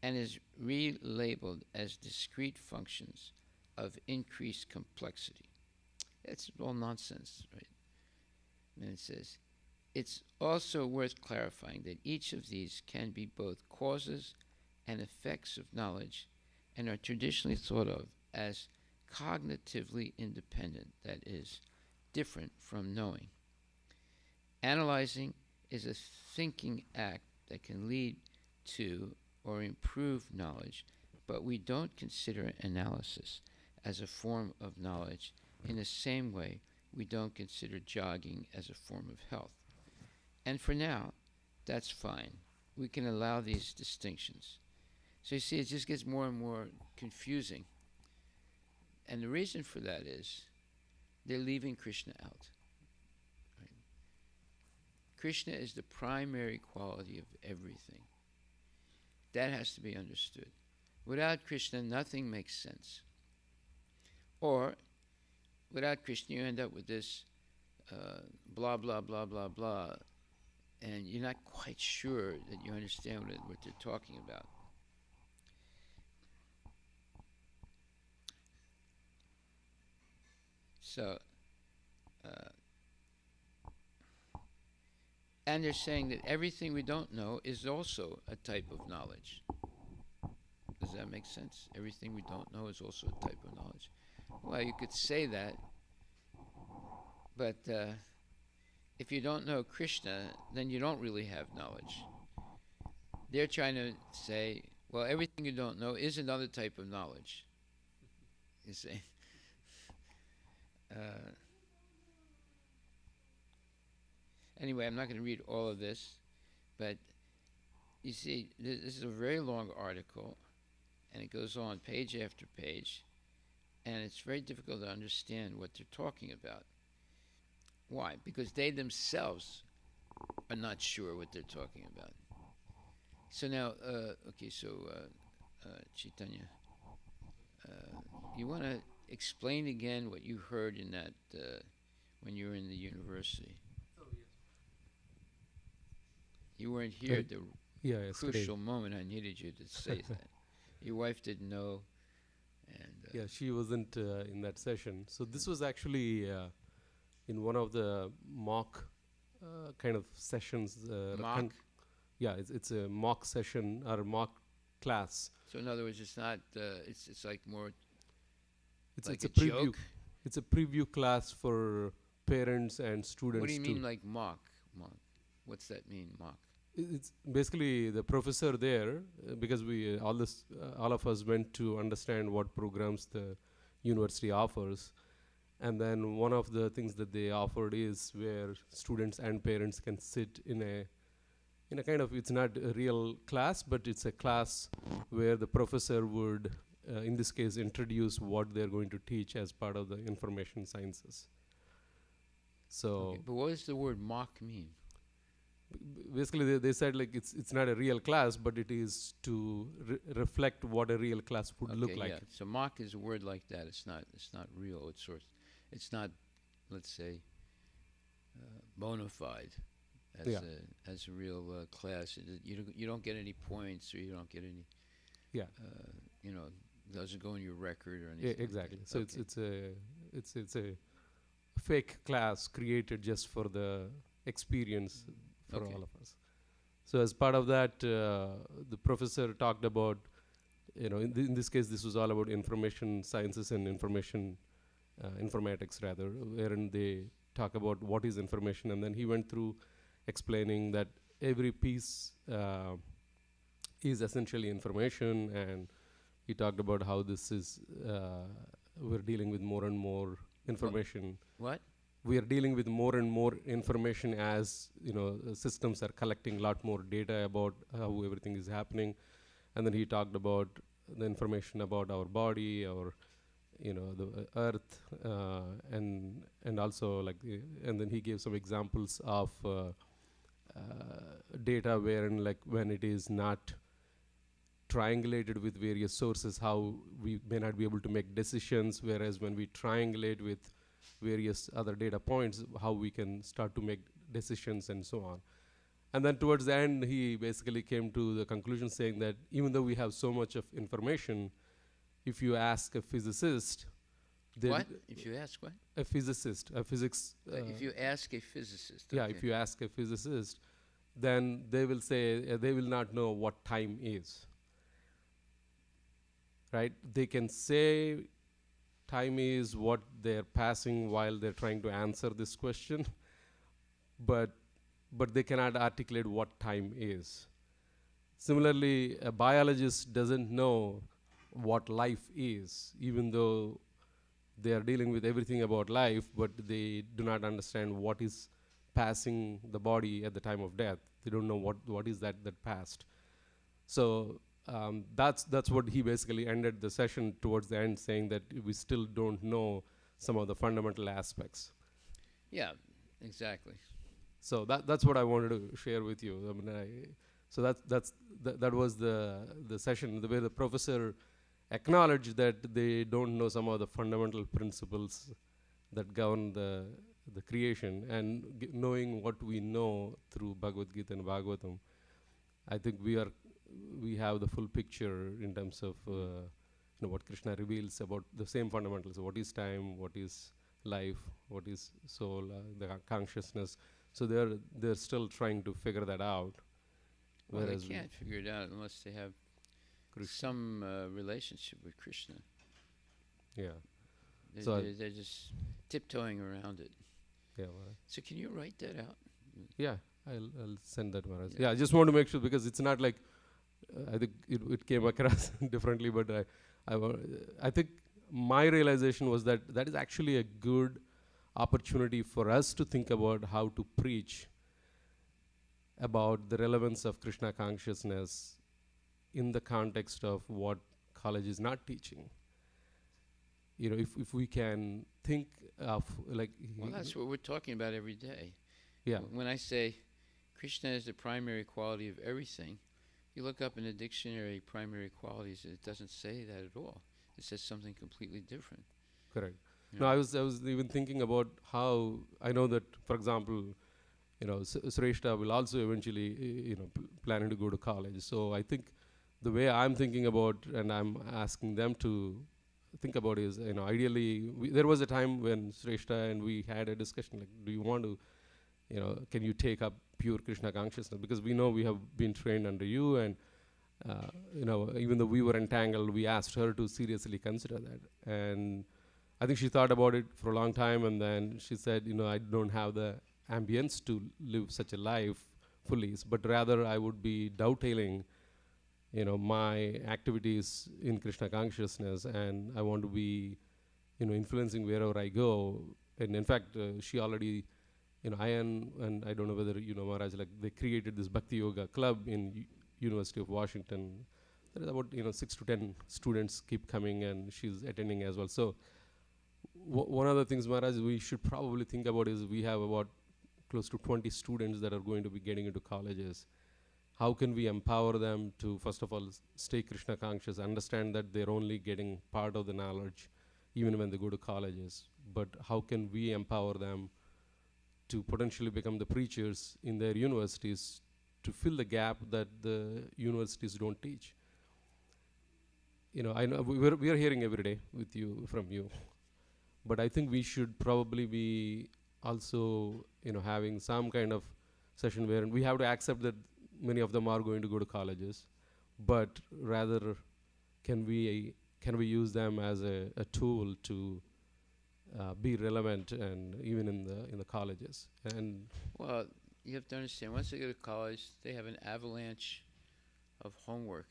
and is relabeled as discrete functions of increased complexity. That's all nonsense, right? And it says, it's also worth clarifying that each of these can be both causes and effects of knowledge and are traditionally thought of as cognitively independent, that is, different from knowing. Analyzing is a thinking act that can lead to or improve knowledge, but we don't consider analysis as a form of knowledge in the same way we don't consider jogging as a form of health. And for now, that's fine. We can allow these distinctions. So you see, it just gets more and more confusing. And the reason for that is they're leaving Krishna out. Right? Krishna is the primary quality of everything. That has to be understood. Without Krishna, nothing makes sense. Or, without Krishna, you end up with this blah, blah, blah, blah, blah, and you're not quite sure that you understand what they're talking about. So, and they're saying that everything we don't know is also a type of knowledge. Does that make sense? Everything we don't know is also a type of knowledge. Well, you could say that, but if you don't know Krishna, then you don't really have knowledge. They're trying to say, well, everything you don't know is another type of knowledge. You see? Anyway, I'm not going to read all of this, but you see, this is a very long article, and it goes on page after page, and it's very difficult to understand what they're talking about. Why? Because they themselves are not sure what they're talking about. So now, Chaitanya, you want to explain again what you heard in that when you were in the university? You weren't here at the crucial moment I needed you to say that. Your wife didn't know. And she wasn't in that session. So this was actually in one of the mock kind of sessions. Mock? It's a mock session or a mock class. So in other words, it's not. It's like more. It's like a preview. Joke? It's a preview class for parents and students. What do you mean, like mock? Mock. What's that mean, mock? It's basically the professor there, because we all of us went to understand what programs the university offers, and then one of the things that they offered is where students and parents can sit in a kind of, it's not a real class, but it's a class where the professor would, in this case, introduce what they're going to teach as part of the information sciences. So, okay, but what does the word mock mean? Basically, they said like it's not a real class, but it is to reflect what a real class would look like. Yeah. So mock is a word like that. It's not real. It's not, let's say, bona fide as a real class. You don't get any points, or you don't get any. Yeah. Doesn't go in your record or anything. Yeah, exactly. Like so it's a fake class created just for the experience. For all of us. So as part of that, the professor talked about, in this case, this was all about information sciences and informatics rather, wherein they talk about what is information, and then he went through explaining that every piece is essentially information, and he talked about how this is, we're dealing with more and more information. What? We are dealing with more and more information as systems are collecting a lot more data about how everything is happening, and then he talked about the information about our body, our the earth, and also and then he gave some examples of data wherein when it is not triangulated with various sources, how we may not be able to make decisions, whereas when we triangulate with various other data points, how we can start to make decisions and so on. And then towards the end, he basically came to the conclusion saying that even though we have so much of information, if you ask a physicist... What? If you ask what? A physicist, a physics... if you ask a physicist. Yeah, okay. if you ask a physicist, then they will say, they will not know what time is. Right? They can say time is, what they're passing while they're trying to answer this question, but they cannot articulate what time is. Similarly, a biologist doesn't know what life is, even though they are dealing with everything about life, but they do not understand what is passing the body at the time of death. They don't know what is that passed. So that's what he basically ended the session towards the end, saying that we still don't know some of the fundamental aspects. Yeah, exactly. So that's what I wanted to share with you. I mean, so that was the session, the way the professor acknowledged that they don't know some of the fundamental principles that govern the creation, and knowing what we know through Bhagavad Gita and Bhagavatam, I think we have the full picture in terms of what Krishna reveals about the same fundamentals. What is time? What is life? What is soul? The consciousness. So they're still trying to figure that out. Well, they can't figure it out unless they have some relationship with Krishna. Yeah. They're just tiptoeing around it. Yeah. So can you write that out? Yeah, I'll send that, Maharaj. Yeah, I just want to make sure, because it's not like I think it came across differently, but I think my realization was that is actually a good opportunity for us to think about how to preach about the relevance of Krishna consciousness in the context of what college is not teaching. If we can think of like... Well, that's what we're talking about every day. Yeah. When I say Krishna is the primary quality of everything, you look up in the dictionary primary qualities, it doesn't say that at all. It says something completely different. Correct. You No, know? I was even thinking about how I know that, for example, Shrestha will also eventually, planning to go to college. So I think the way I'm thinking about, and I'm asking them to think about is, ideally, there was a time when Shrestha and we had a discussion, like, do you want to, can you take up pure Krishna consciousness? Because we know we have been trained under you, and, even though we were entangled, we asked her to seriously consider that. And I think she thought about it for a long time, and then she said, I don't have the ambience to live such a life fully, but rather I would be dovetailing my activities in Krishna consciousness, and I want to be, influencing wherever I go. And in fact, she already, and I don't know whether Maharaj, like, they created this Bhakti Yoga club in University of Washington. There is about 6 to 10 students keep coming, and she's attending as well. So one of the things, Maharaj, we should probably think about is we have about close to 20 students that are going to be getting into colleges. How can we empower them to, first of all, stay Krishna conscious, understand that they're only getting part of the knowledge even when they go to colleges, but how can we empower them to potentially become the preachers in their universities to fill the gap that the universities don't teach? I know we are hearing every day from you, but I think we should probably be also, having some kind of session where we have to accept that many of them are going to go to colleges, but rather can we use them as a tool to be relevant, and even in the colleges. And well, you have to understand, once they go to college, they have an avalanche of homework.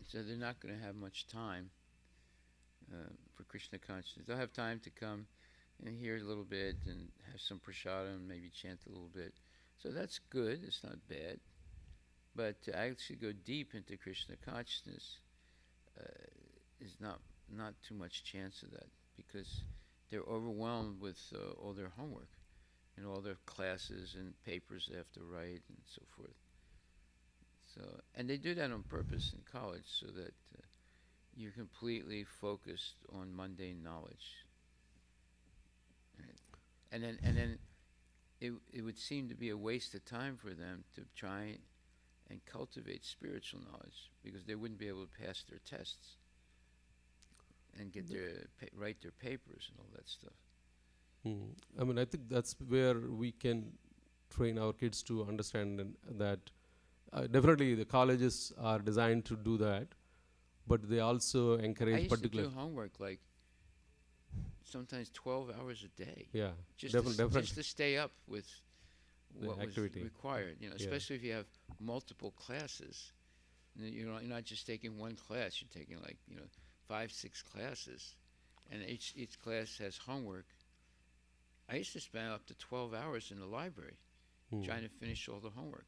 So they're not going to have much time for Krishna consciousness. They'll have time to come and hear a little bit and have some prasada and maybe chant a little bit. So that's good, it's not bad. But to actually go deep into Krishna consciousness is not too much chance of that, because they're overwhelmed with all their homework and all their classes and papers they have to write and so forth. So, and they do that on purpose in college, so that you're completely focused on mundane knowledge. Right? And then it would seem to be a waste of time for them to try and cultivate spiritual knowledge, because they wouldn't be able to pass their tests and get write their papers and all that stuff. I mean, I think that's where we can train our kids to understand that definitely the colleges are designed to do that, but they also I encourage used to particular. do homework like sometimes 12 hours a day, Yeah, just to, definitely. just to stay up with The what was activity. required. You know, Yeah. especially if you have multiple classes. You're not just taking one class. You're taking like 5, 6 classes, and each class has homework. I used to spend up to 12 hours in the library trying to finish all the homework.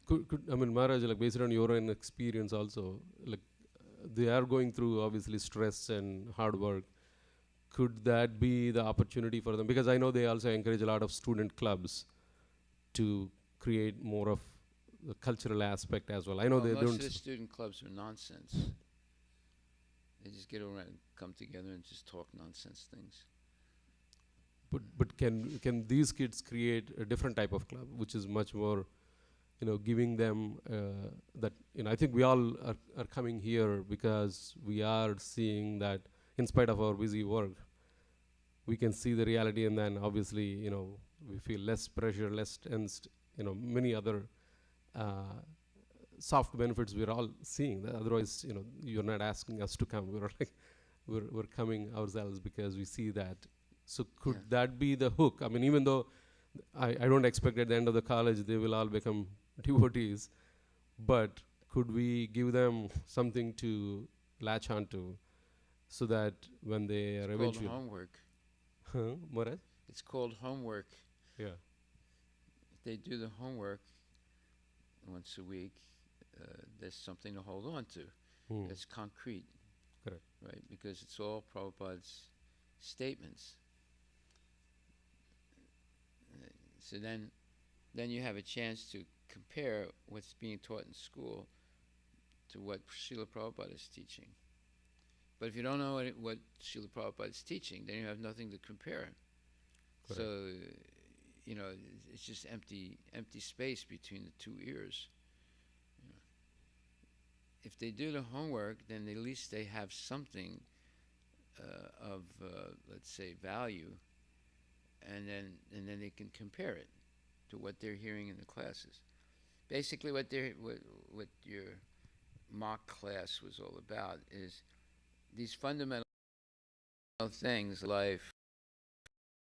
Could I mean, Maharaj, like based on your own experience also, like they are going through obviously stress and hard work. Could that be the opportunity for them? Because I know they also encourage a lot of student clubs to create more of the cultural aspect as well. I know Well, they most don't. of the student clubs are nonsense. They just get around, come together, and just talk nonsense things. But can these kids create a different type of club, which is much more, giving them that I think we all are coming here because we are seeing that in spite of our busy work, we can see the reality, and then obviously we feel less pressure, less tensed, many other soft benefits we're all seeing. Otherwise, you're not asking us to come. We're like we're coming ourselves because we see that. So could that be the hook? I mean, even though I don't expect at the end of the college they will all become devotees, but could we give them something to latch onto so that when they are It's called eventually homework. Maharaj? It's called homework. Yeah. If they do the homework once a week, there's something to hold on to. It's concrete. Correct. Right? Because it's all Prabhupada's statements. So then you have a chance to compare what's being taught in school to what Srila Prabhupada is teaching. But if you don't know what Srila Prabhupada is teaching, then you have nothing to compare. Correct. So, it's just empty space between the two ears. If they do the homework, then at least they have something of, let's say, value, and then they can compare it to what they're hearing in the classes. Basically, what your mock class was all about is these fundamental things, life,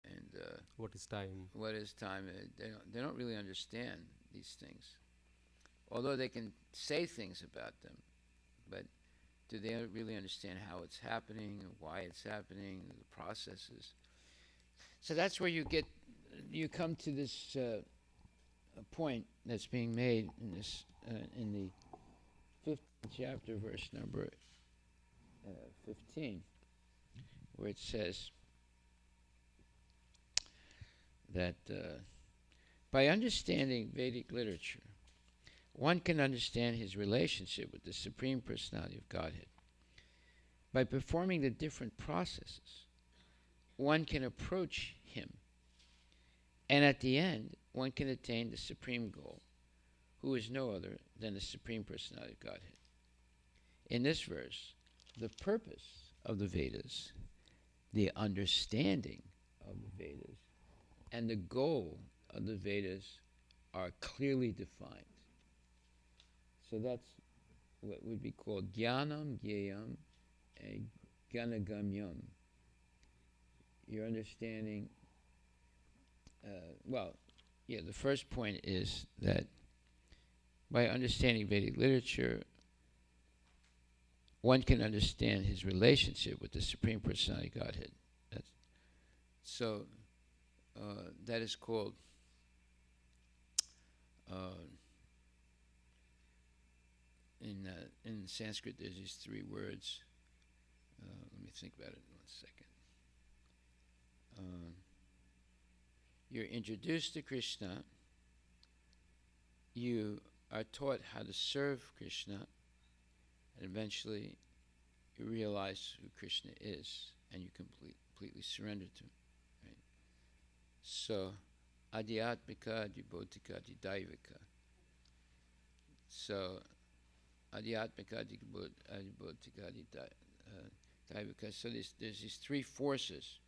and What is time? what is time. They don't really understand these things, although they can say things about them, but do they really understand how it's happening, why it's happening, the processes? So that's where you come to this point that's being made in this in the 15th chapter, verse number 15, where it says that by understanding Vedic literature, one can understand his relationship with the Supreme Personality of Godhead. By performing the different processes, one can approach him, and at the end, one can attain the supreme goal, who is no other than the Supreme Personality of Godhead. In this verse, the purpose of the Vedas, the understanding of the Vedas, and the goal of the Vedas are clearly defined. So that's what would be called Jnanam, Gyayam, and Gyanagamyam. Your understanding, the first point is that by understanding Vedic literature, one can understand his relationship with the Supreme Personality of Godhead. That is called in Sanskrit. There's these 3 words. Let me think about it in 1 second. You're introduced to Krishna. You are taught how to serve Krishna, and eventually you realize who Krishna is, and you completely surrender to him. Right? So, adhyatmika, adhibodhika, adhidaivika. So, adhyatmika, adhibodhika, adhidaivika. So there's these 3 forces,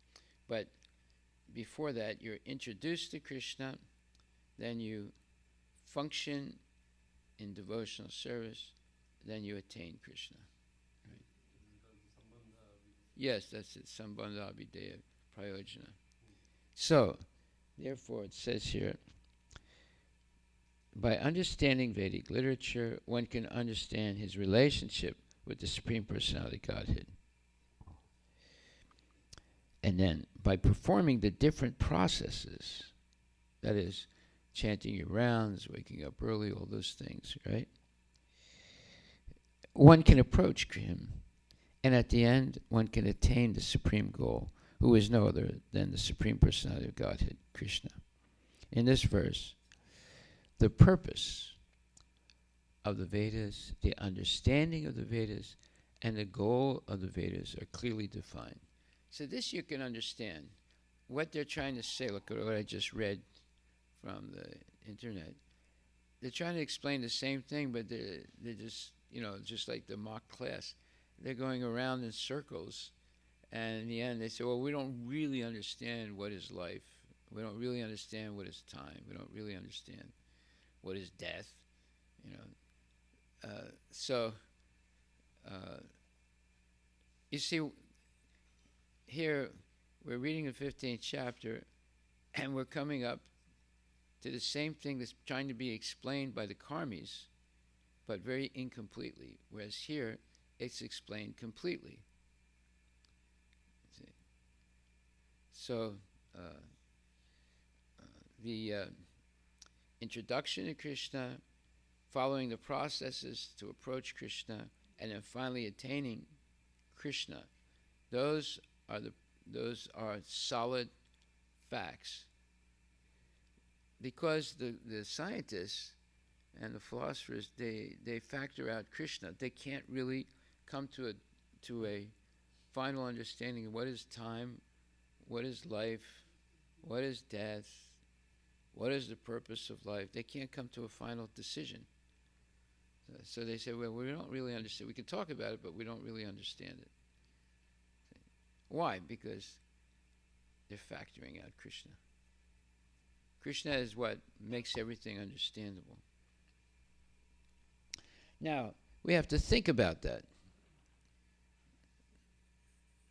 but before that, you're introduced to Krishna, then you function in devotional service, then you attain Krishna. Yes, that's it. Sambandha Abhideya Prayojana. So, therefore, it says here, by understanding Vedic literature, one can understand his relationship with the Supreme Personality Godhead. And then, by performing the different processes, that is, chanting your rounds, waking up early, all those things, right? One can approach him, and at the end, one can attain the supreme goal, who is no other than the Supreme Personality of Godhead, Krishna. In this verse, the purpose of the Vedas, the understanding of the Vedas, and the goal of the Vedas are clearly defined. So this you can understand. What they're trying to say, look at what I just read from the internet. They're trying to explain the same thing, but they're just, just like the mock class. They're going around in circles, and in the end they say, well, we don't really understand what is life. We don't really understand what is time. We don't really understand what is death. You see, here we're reading the 15th chapter, and we're coming up to the same thing that's trying to be explained by the karmis, but very incompletely, whereas here it's explained completely. See? So the introduction to Krishna, following the processes to approach Krishna, and then finally attaining Krishna, those are solid facts. Because the scientists and the philosophers, they factor out Krishna. They can't really come to a final understanding of what is time, what is life, what is death, what is the purpose of life. They can't come to a final decision. So they say, well, we don't really understand. We can talk about it, but we don't really understand it. Why? Because they're factoring out Krishna. Krishna is what makes everything understandable. Now, we have to think about that.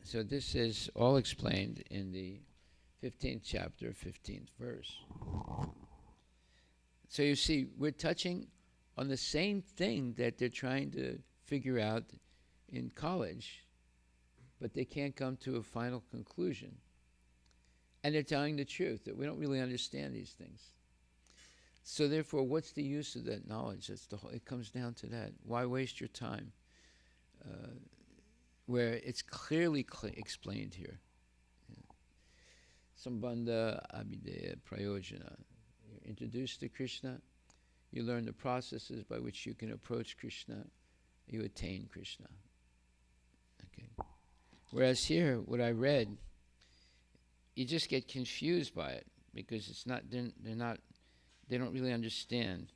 So this is all explained in the 15th chapter, 15th verse. So you see, we're touching on the same thing that they're trying to figure out in college, but they can't come to a final conclusion. And they're telling the truth, that we don't really understand these things. So therefore, what's the use of that knowledge? It comes down to that. Why waste your time? Where it's clearly explained here. Sambandha Abhideya Prayojana. You're introduced to Krishna. You learn the processes by which you can approach Krishna. You attain Krishna. Okay. Whereas here, what I read, you just get confused by it because it's not. They don't really understand.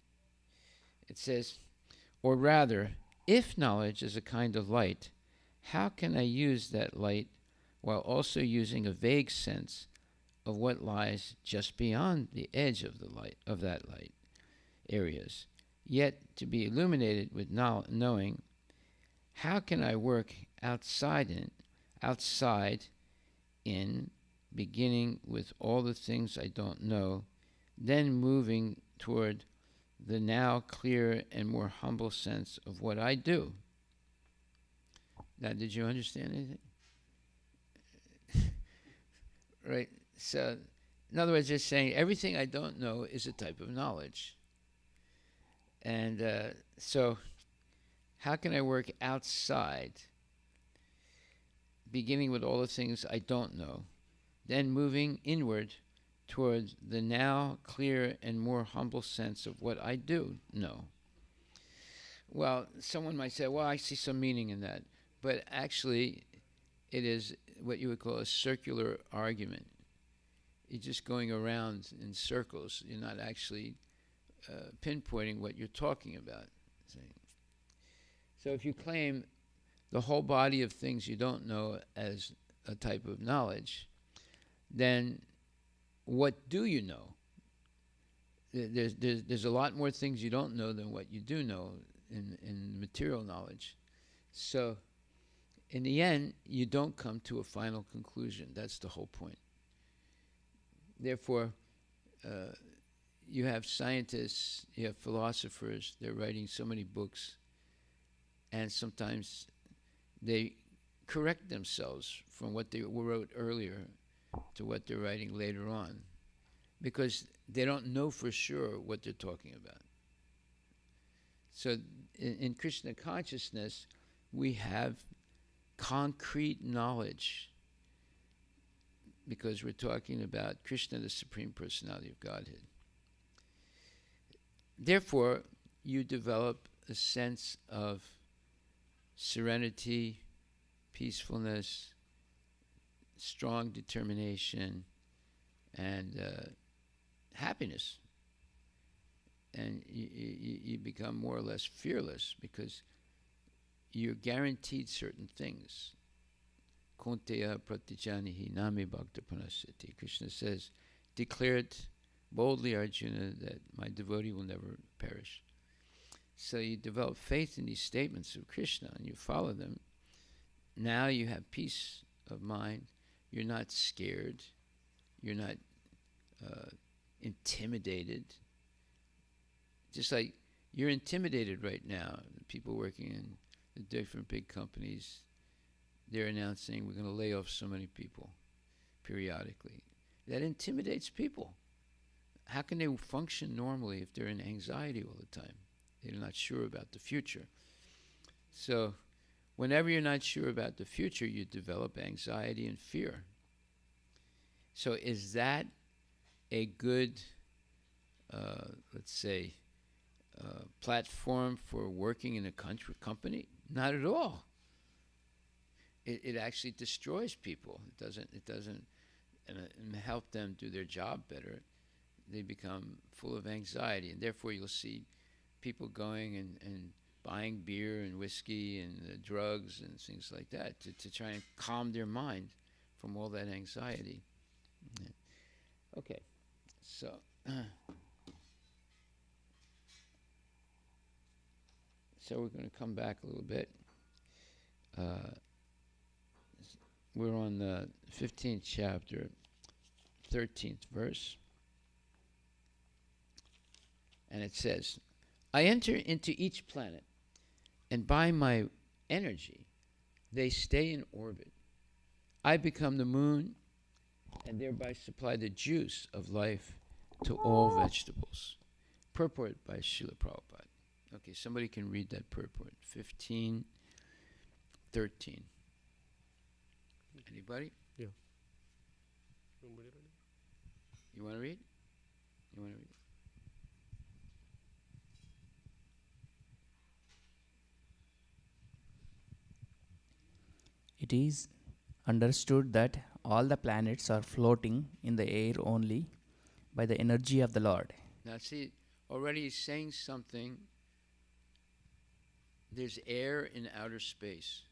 It says, or rather, if knowledge is a kind of light, how can I use that light while also using a vague sense of what lies just beyond the edge of the light of that light areas? Yet to be illuminated with knowing, how can I work outside in, beginning with all the things I don't know, then moving toward the now clear and more humble sense of what I do. Now, did you understand anything? Right? So, in other words, just saying everything I don't know is a type of knowledge. And so, how can I work outside, beginning with all the things I don't know, then moving inward toward the now clear and more humble sense of what I do know? Well, someone might say, well, I see some meaning in that. But actually, it is what you would call a circular argument. You're just going around in circles. You're not actually pinpointing what you're talking about. So if you claim the whole body of things you don't know as a type of knowledge, then what do you know? There's a lot more things you don't know than what you do know in material knowledge. So in the end, you don't come to a final conclusion. That's the whole point. Therefore, you have scientists, you have philosophers, they're writing so many books, and sometimes they correct themselves from what they wrote earlier to what they're writing later on, because they don't know for sure what they're talking about. So in Krishna consciousness, we have concrete knowledge because we're talking about Krishna, the Supreme Personality of Godhead. Therefore, you develop a sense of serenity, peacefulness, strong determination, and happiness. And you become more or less fearless because you're guaranteed certain things. Konteya pratijanihi nami bhakta panasati. Krishna says, declare it boldly, Arjuna, that my devotee will never perish. So you develop faith in these statements of Krishna and you follow them. Now you have peace of mind. You're not scared. You're not intimidated. Just like you're intimidated right now. The people working in the different big companies, they're announcing we're going to lay off so many people periodically. That intimidates people. How can they function normally if they're in anxiety all the time? They're not sure about the future. So whenever you're not sure about the future, you develop anxiety and fear. So is that a good, let's say, platform for working in a company? Not at all. It actually destroys people. It doesn't help them do their job better. They become full of anxiety, and therefore you'll see people going and buying beer and whiskey and drugs and things like that to try and calm their mind from all that anxiety. Yeah. Okay, so we're going to come back a little bit. We're on the 15th chapter, 13th verse. And it says, I enter into each planet, and by my energy, they stay in orbit. I become the moon, and thereby supply the juice of life to all vegetables. Purport by Srila Prabhupada. Okay, somebody can read that purport. 15:13. Anybody? Yeah. You want to read? You want to read? It is understood that all the planets are floating in the air only by the energy of the Lord. Now see, already he's saying something. There's air in outer space.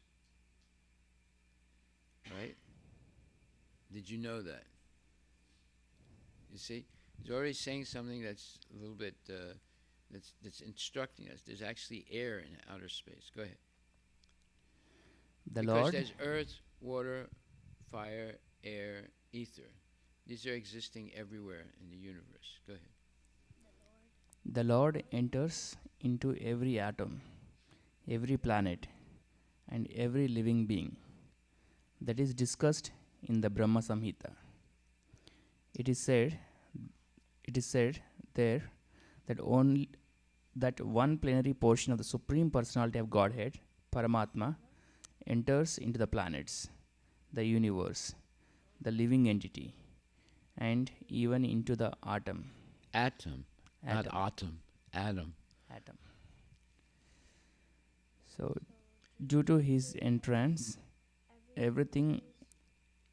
Right? Did you know that? You see? He's already saying something that's a little bit, that's instructing us. There's actually air in outer space. Go ahead. The Because Lord, there's earth, water, fire, air, ether. These are existing everywhere in the universe. Go ahead. the Lord enters into every atom, every planet, and every living being. That is discussed in the Brahma Samhita. It is said there that one plenary portion of the Supreme Personality of Godhead, Paramatma, enters into the planets, the universe, the living entity, and even into the atom. Atom. Not atom. Atom. Atom. So, due to his entrance, everything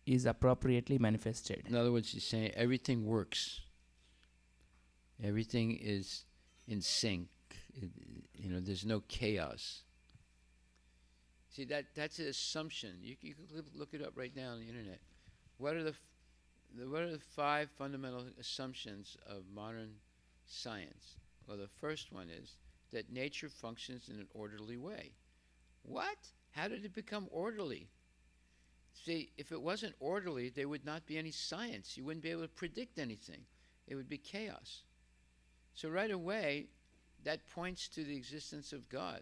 is appropriately manifested. In other words, he's saying everything works. Everything is in sync. There's no chaos. See, that's an assumption. You can look it up right now on the internet. What are the 5 fundamental assumptions of modern science? Well, the first one is that nature functions in an orderly way. What? How did it become orderly? See, if it wasn't orderly, there would not be any science. You wouldn't be able to predict anything. It would be chaos. So right away, that points to the existence of God,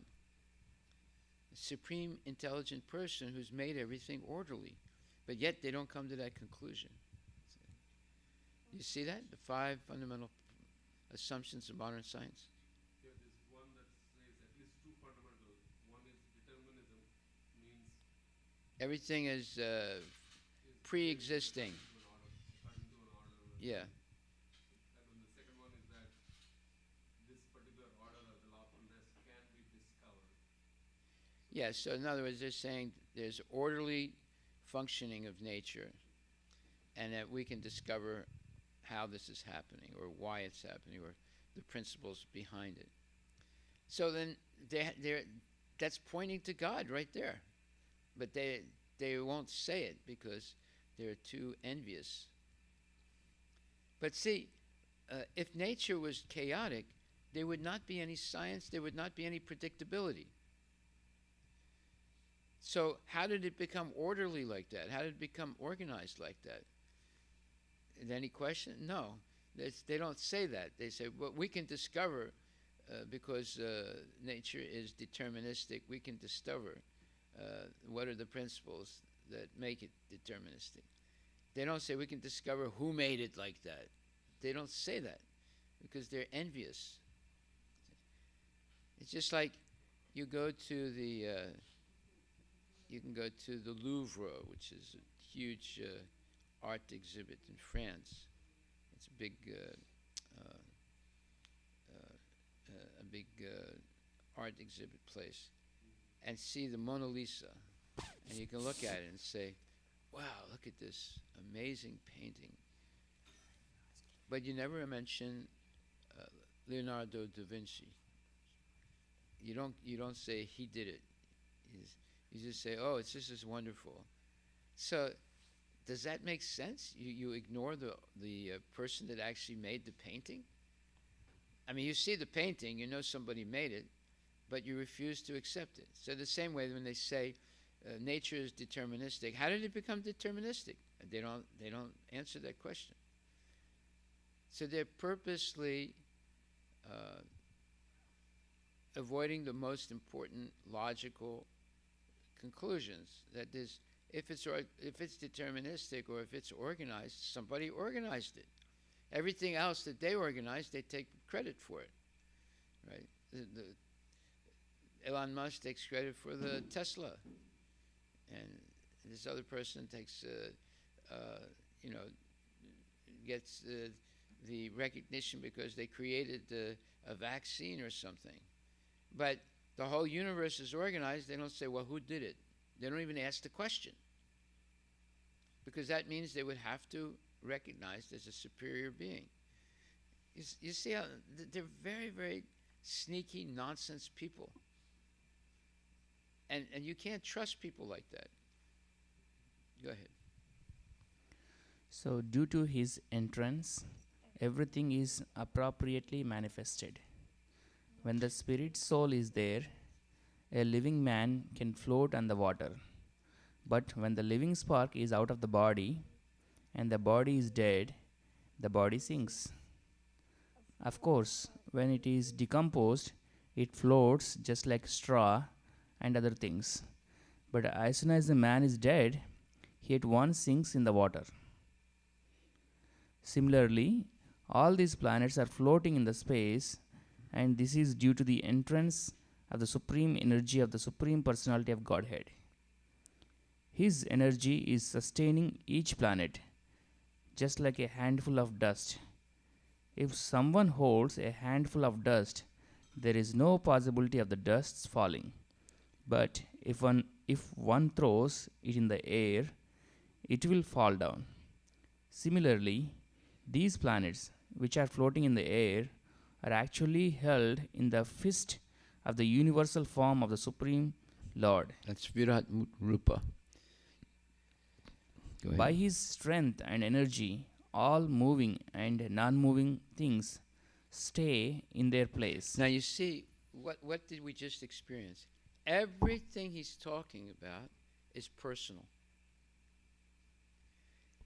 a supreme intelligent person who's made everything orderly. But yet they don't come to that conclusion. You see that? The 5 fundamental assumptions of modern science. Yeah, there's one that says at least 2 fundamental. One is determinism, means Everything is pre-existing. to an order, according to an order. Yeah. And then the second one is that this particular order or the lawfulness can be discovered. Yeah, so in other words, they're saying there's orderly functioning of nature, and that we can discover how this is happening, or why it's happening, or the principles behind it. So then that's pointing to God right there. But they won't say it because they're too envious. But see, if nature was chaotic, there would not be any science, there would not be any predictability. So how did it become orderly like that? How did it become organized like that? Any question? No. They don't say that. They say, well, we can discover, because nature is deterministic, we can discover what are the principles that make it deterministic. They don't say we can discover who made it like that. They don't say that because they're envious. It's just like you go to the you can go to the Louvre, which is a huge art exhibit in France. It's a big art exhibit place, and see the Mona Lisa, and you can look at it and say, wow, look at this amazing painting. But you never mention Leonardo da Vinci. You don't say he did it. You just say, oh, this is wonderful. So does that make sense? You ignore the person that actually made the painting? I mean, you see the painting, you know somebody made it, but you refuse to accept it. So the same way when they say nature is deterministic, how did it become deterministic? They don't answer that question. So they're purposely avoiding the most important logical conclusions. That is, if it's deterministic or if it's organized, somebody organized it. Everything else that they organized, they take credit for it, right? Elon Musk takes credit for the Tesla, and this other person takes, gets the recognition because they created a vaccine or something. But the whole universe is organized. They don't say, well, who did it? They don't even ask the question, because that means they would have to recognize as a superior being. You see how they're very, very sneaky nonsense people. And you can't trust people like that. Go ahead. So, due to his entrance, everything is appropriately manifested. When the spirit soul is there, a living man can float on the water. But when the living spark is out of the body and the body is dead, the body sinks. Of course, when it is decomposed, it floats just like straw and other things. But as soon as the man is dead, he at once sinks in the water. Similarly, all these planets are floating in the space, and this is due to the entrance of the supreme energy of the Supreme Personality of Godhead. His energy is sustaining each planet, just like a handful of dust. If someone holds a handful of dust, there is no possibility of the dust falling. But if one throws it in the air, it will fall down. Similarly, these planets, which are floating in the air, are actually held in the fist of the universal form of the Supreme Lord. That's Virat Rupa. Go ahead. By his strength and energy, all moving and non-moving things stay in their place. Now you see, what did we just experience? everything he's talking about is personal.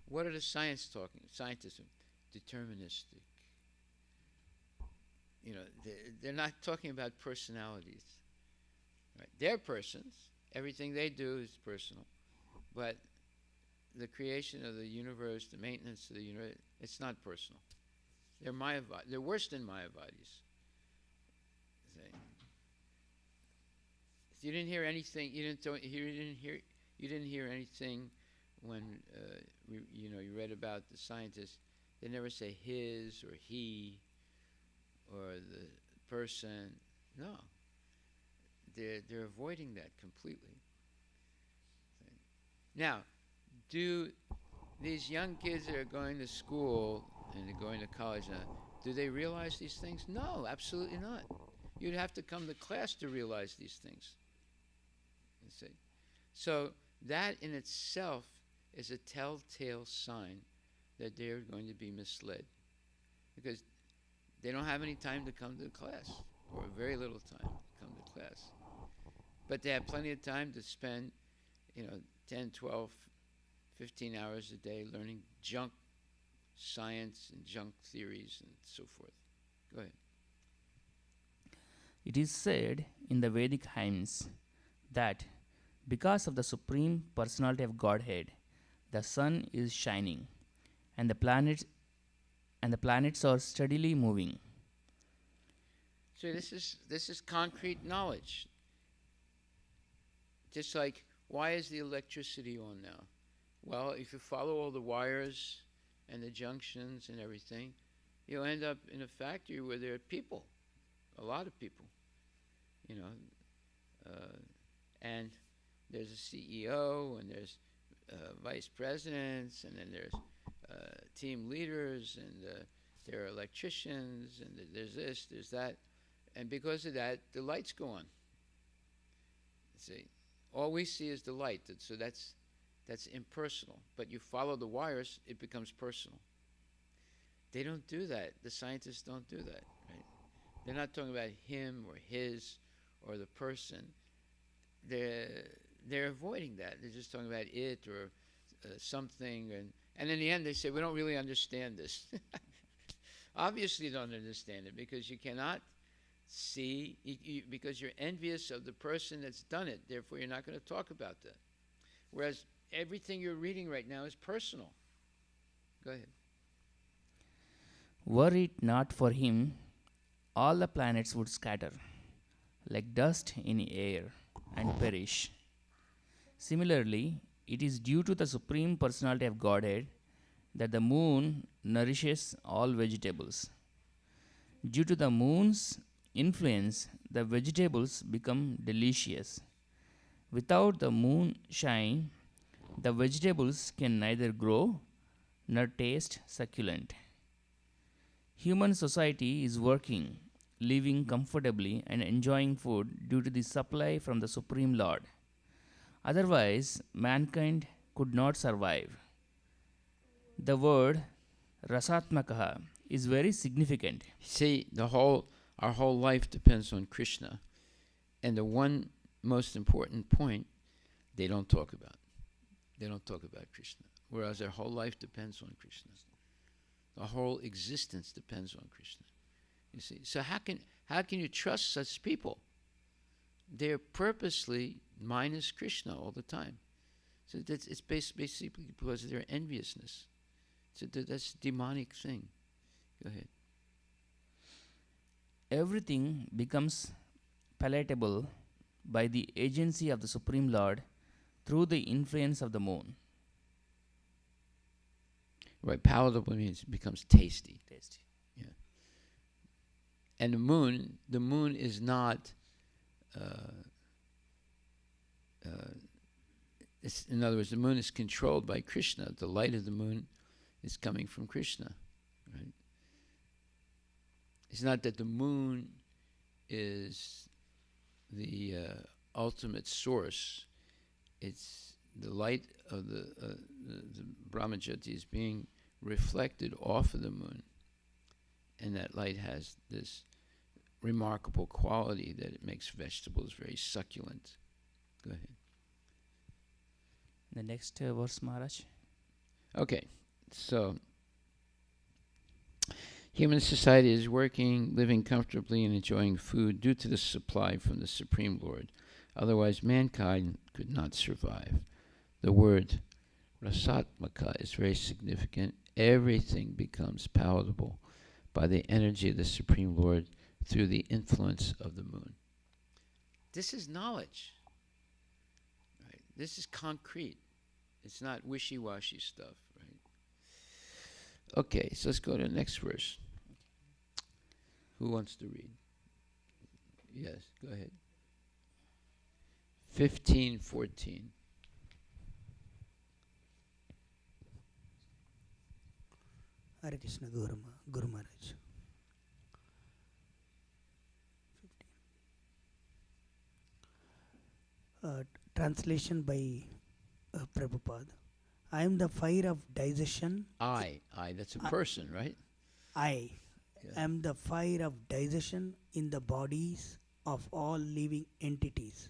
What are the scientists talking? Scientists are deterministic. You know, they're not talking about personalities. Right? They're persons. Everything they do is personal. But the creation of the universe, the maintenance of the universe, it's not personal. They're Mayavadis. They're worse than Mayavadis. You didn't hear anything. You didn't hear anything when you read about the scientists. They never say his or he or the person. No, they're avoiding that completely. Now, do these young kids that are going to school and they're going to college now, do they realize these things? No, absolutely not. You'd have to come to class to realize these things. You see? So that in itself is a telltale sign that they're going to be misled, because they don't have any time to come to class, or very little time to come to class. But they have plenty of time to spend, 10, 12, 15 hours a day learning junk science and junk theories and so forth. Go ahead. It is said in the Vedic hymns that because of the Supreme Personality of Godhead, the sun is shining and the planets are steadily moving. So this is concrete knowledge. Just like, why is the electricity on now? Well, if you follow all the wires and the junctions and everything, you'll end up in a factory where there are people, a lot of people, and there's a CEO, and there's vice presidents, and then there's team leaders, and there are electricians, and there's this, there's that. And because of that, the lights go on. See, all we see is the light. So that's impersonal. But you follow the wires, it becomes personal. They don't do that. The scientists don't do that. Right? They're not talking about him or his or the person. They're avoiding that. They're just talking about it or something. And in the end, they say, we don't really understand this. Obviously you don't understand it, because you cannot see, because you're envious of the person that's done it. Therefore, you're not going to talk about that. Whereas everything you're reading right now is personal. Go ahead. Were it not for him, all the planets would scatter like dust in air and perish. Similarly, it is due to the Supreme Personality of Godhead that the moon nourishes all vegetables. Due to the moon's influence, the vegetables become delicious. Without the moonshine, the vegetables can neither grow nor taste succulent. Human society is working, living comfortably, and enjoying food due to the supply from the Supreme Lord. Otherwise, mankind could not survive. The word rasatmakaha is very significant. See, our whole life depends on Krishna. And the one most important point they don't talk about. They don't talk about Krishna. Whereas their whole life depends on Krishna. The whole existence depends on Krishna. You see, so how can you trust such people? They're purposely minus Krishna all the time. So it's basically because of their enviousness. So that's a demonic thing. Go ahead. Everything becomes palatable by the agency of the Supreme Lord through the influence of the moon. Right, palatable means it becomes tasty. Tasty. Yeah. And the moon is not. In other words, the moon is controlled by Krishna. The light of the moon is coming from Krishna, right? It's not that the moon is the ultimate source. It's the light of the Brahmajyoti is being reflected off of the moon, and that light has this remarkable quality that it makes vegetables very succulent. Go ahead. The next verse, Maharaj. Okay, so human society is working, living comfortably, and enjoying food due to the supply from the Supreme Lord. Otherwise, mankind could not survive. The word rasatmaka is very significant. Everything becomes palatable by the energy of the Supreme Lord through the influence of the moon. This is knowledge. Right? This is concrete. It's not wishy-washy stuff. Right? Okay, so let's go to the next verse. Who wants to read? Yes, go ahead. 15:14. Hare Krishna Guru Maharaj. 15. Translation by Prabhupada. I am the fire of digestion. I, that's a person, right? I Yeah. am the fire of digestion in the bodies of all living entities,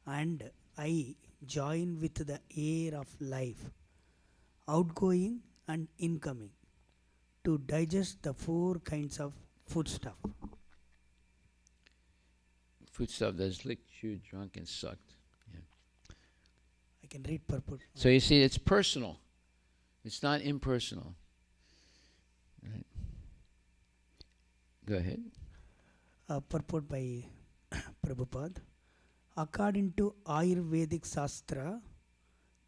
and I join with the air of life, outgoing and incoming, to digest the four kinds of foodstuff. Foodstuff that's licked, chewed, drunk, and sucked. I can read purport. So you see, it's personal. It's not impersonal. Right. Go ahead. Purport by Prabhupada. According to Ayurvedic Shastra,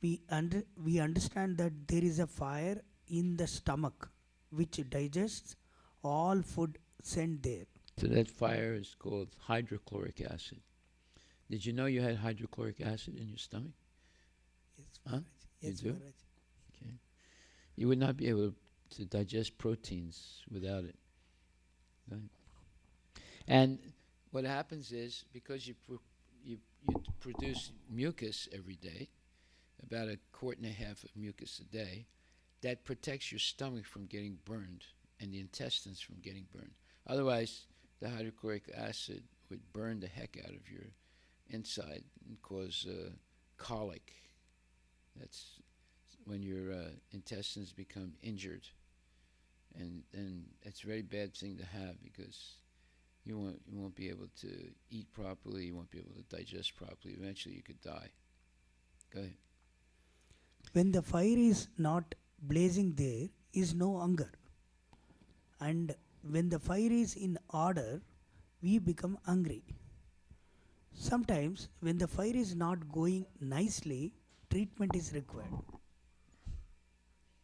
we understand that there is a fire in the stomach which digests all food sent there. So that fire is called hydrochloric acid. Did you know you had hydrochloric acid in your stomach? Yes, Huh? Maharaj. You Yes, do? Maharaj. Okay. You would not be able to digest proteins without it. Right? And what happens is, because you produce mucus every day, about 1.5 quarts of mucus a day, that protects your stomach from getting burned and the intestines from getting burned. Otherwise, the hydrochloric acid would burn the heck out of your inside and cause colic. That's when your intestines become injured, and it's a very bad thing to have, because you won't be able to eat properly, you won't be able to digest properly. Eventually, you could die. Go ahead. When the fire is not blazing, there is no hunger. And when the fire is in order, we become hungry. Sometimes, when the fire is not going nicely, treatment is required.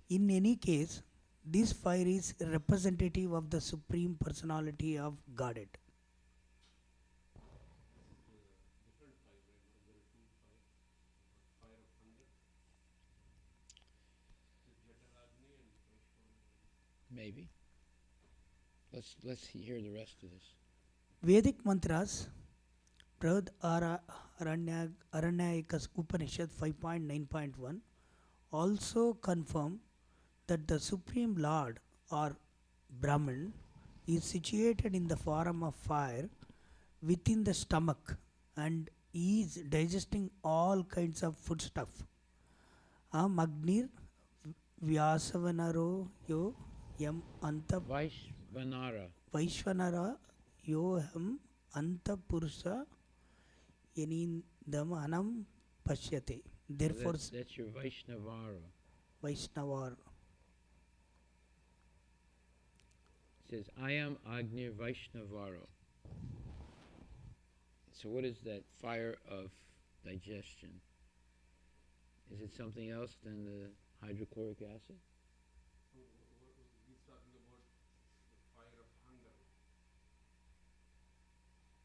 In any case, this fire is representative of the Supreme Personality of Godhead. Maybe. Let's hear the rest of this. Vedic mantras, Prad Aranyakas Upanishad 5.9.1, also confirm that the Supreme Lord or Brahman is situated in the form of fire within the stomach and is digesting all kinds of foodstuff. Magnir Vyasavanaro yo yam anta Vaishvanara. Vaishvanara yo ham anta purusa yanindam anam pashyate. Therefore, That's your Vaishnavara. Vaishnavar. It says, I am Agnir Vaishnavaro. So what is that fire of digestion? Is it something else than the hydrochloric acid? He's talking about the fire of hunger,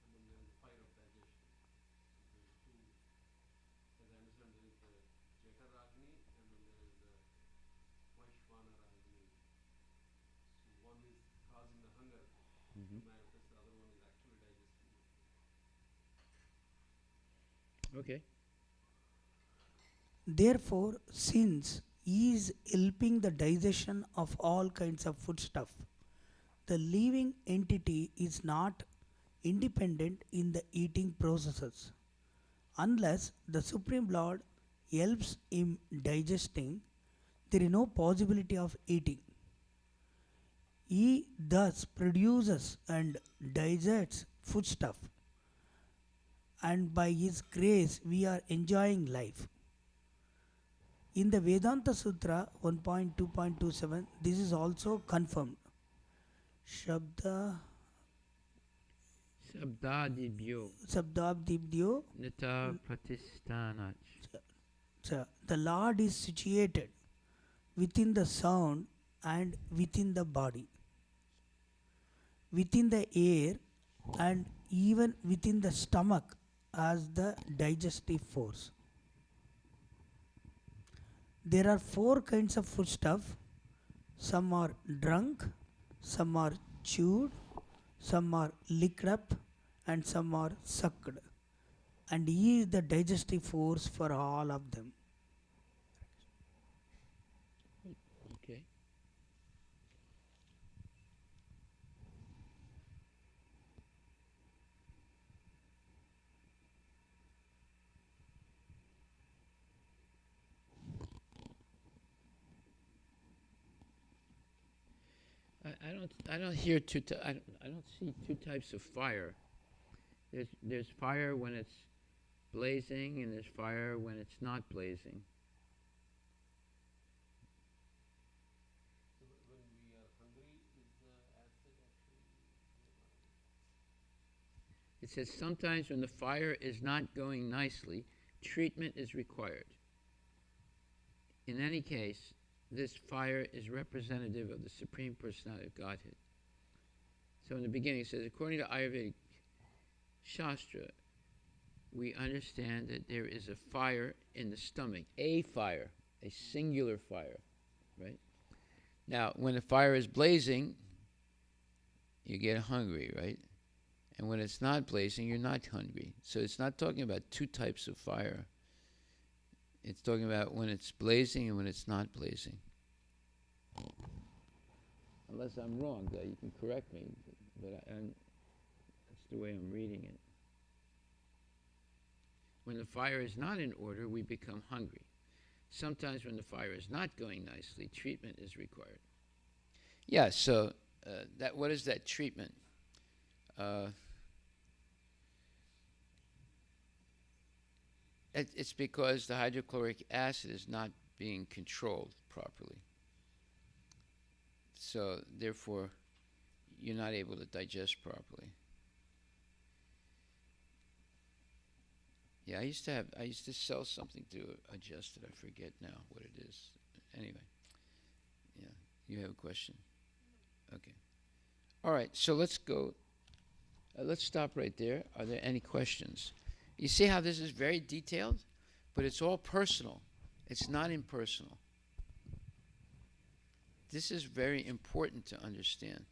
and then there's the fire of digestion. There's two. As I understand, there is the Jataragni, and then there is the Vaishvanaragni. So one is causing the hunger to manifest, the other one is actually digesting it. Okay. Therefore, since he is helping the digestion of all kinds of foodstuff, the living entity is not independent in the eating processes. Unless the Supreme Lord helps him digesting, there is no possibility of eating. He thus produces and digests foodstuff, and by His grace we are enjoying life. In the Vedanta Sutra 1.2.27, this is also confirmed. Shabda Sabdadibhyo Sabdabdibdyo, Nita Pratishthanach. the Lord is situated within the sound and within the body, within the air, and even within the stomach as the digestive force. There are four kinds of foodstuff. Some are drunk, some are chewed, some are licked up, and some are sucked. And He is the digestive force for all of them. Okay. I don't hear I don't see two types of fire. There's fire when it's blazing, and there's fire when it's not blazing. It says sometimes when the fire is not going nicely, treatment is required. In any case, this fire is representative of the Supreme Personality of Godhead. So in the beginning it says, according to Ayurvedic Shastra, we understand that there is a fire in the stomach, a fire, a singular fire, right? Now, when the fire is blazing, you get hungry, right? And when it's not blazing, you're not hungry. So it's not talking about two types of fire. It's talking about when it's blazing and when it's not blazing. Unless I'm wrong, you can correct me, but that's the way I'm reading it. When the fire is not in order, we become hungry. Sometimes when the fire is not going nicely, treatment is required. Yeah, so what is that treatment? It's because the hydrochloric acid is not being controlled properly. So therefore, you're not able to digest properly. Yeah, I used to sell something to adjust it. I forget now what it is. Anyway, yeah, you have a question? Okay. All right, so let's go. Let's stop right there. Are there any questions? You see how this is very detailed, but it's all personal. It's not impersonal. This is very important to understand.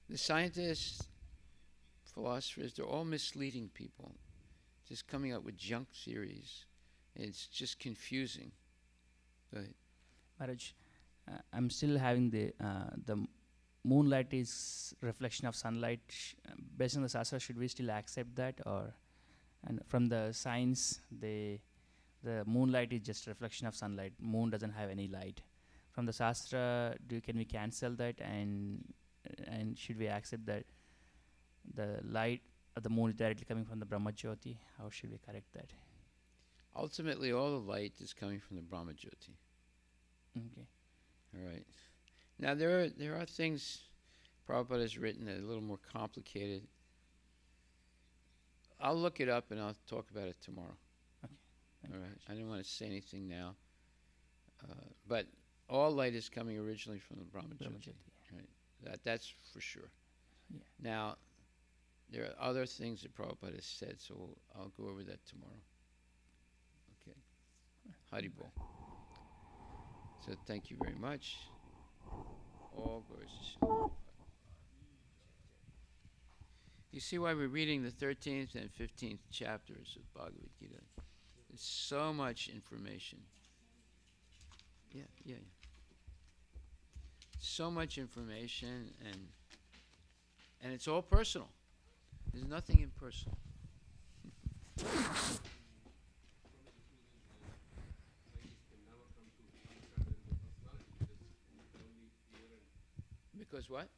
The scientists, philosophers, they're all misleading people, just coming up with junk theories. It's just confusing. Go ahead. Maharaj, I'm still having the moonlight is reflection of sunlight. Based on the Shastra, should we still accept that, or and from the science, the moonlight is just reflection of sunlight. Moon doesn't have any light. From the Shastra, can we cancel that, and should we accept that the light of the moon is directly coming from the Brahma Jyoti? How should we correct that? Ultimately, all the light is coming from the Brahma Jyoti. Okay. All right. Now there are things Prabhupada has written that are a little more complicated. I'll look it up and I'll talk about it tomorrow. Okay. All right. I didn't want to say anything now, but all light is coming originally from the Brahma Jyoti. Right. That's for sure. Yeah. Now there are other things that Prabhupada has said, so I'll go over that tomorrow. Okay. Haribol. So thank you very much. All glories to Srila. You see why we're reading the 13th and 15th chapters of Bhagavad Gita. There's so much information. Yeah. so much information, and it's all personal. There's nothing impersonal. Because what?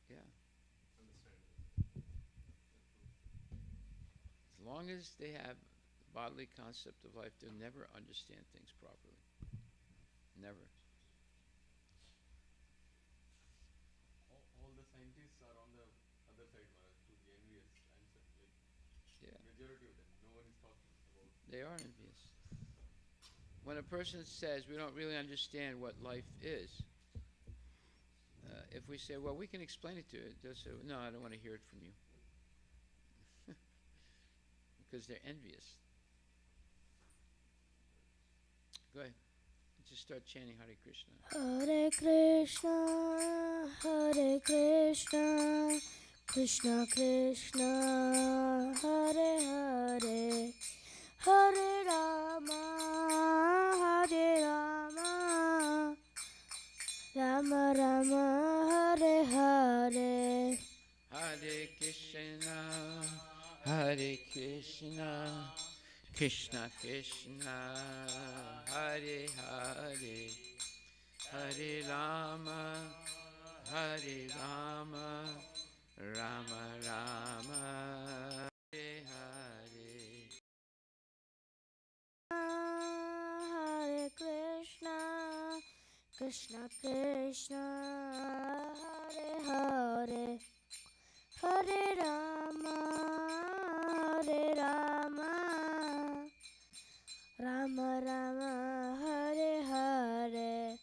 Yeah. As long as they have the bodily concept of life, they'll never understand things properly. Never. All the scientists are on the other side, Maharaj, to the envious answer. Like Yeah. majority of them, no one is talking about. They are envious. When a person says we don't really understand what life is, if we say, well, we can explain it to you, they'll say, no, I don't want to hear it from you. Because they're envious. Go ahead. Just start chanting Hare Krishna. Hare Krishna, Hare Krishna, Krishna Krishna, Hare Hare, Hare Rama, Hare Rama, Rama Rama, Hare Hare. Hare Krishna, Hare Krishna, Krishna Krishna, Hare Hare, Hare Rama, Hare Rama, Rama Rama, Hare Hare. Hare Krishna, Krishna Krishna, Hare Hare, Hare Rama, Hare Rama, Rama Rama, Hare Hare.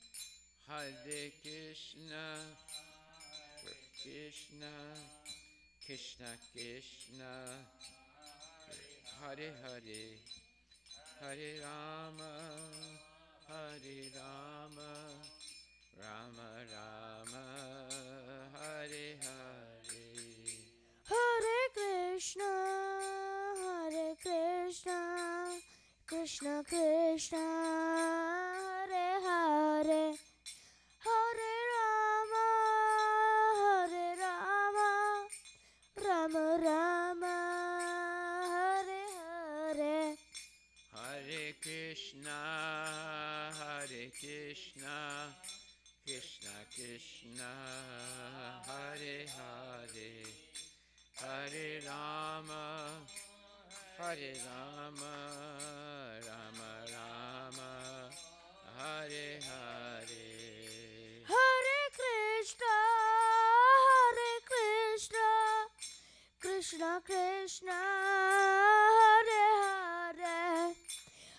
Hare Krishna, Krishna, Krishna Krishna, Hare Hare, Hare Rama, Hare Rama, Rama Rama, Hare Hare. Hare Krishna, Hare Krishna, Krishna Krishna, Hare Hare, Hare Rama, Hare Rama, Rama Rama, Hare Hare. Hare Krishna, Hare Krishna, Krishna Krishna, Hare Hare, Hare Rama, Hare Rama, Rama Rama, Hare Hare. Hare Krishna, Hare Krishna, Krishna Krishna, Hare Hare,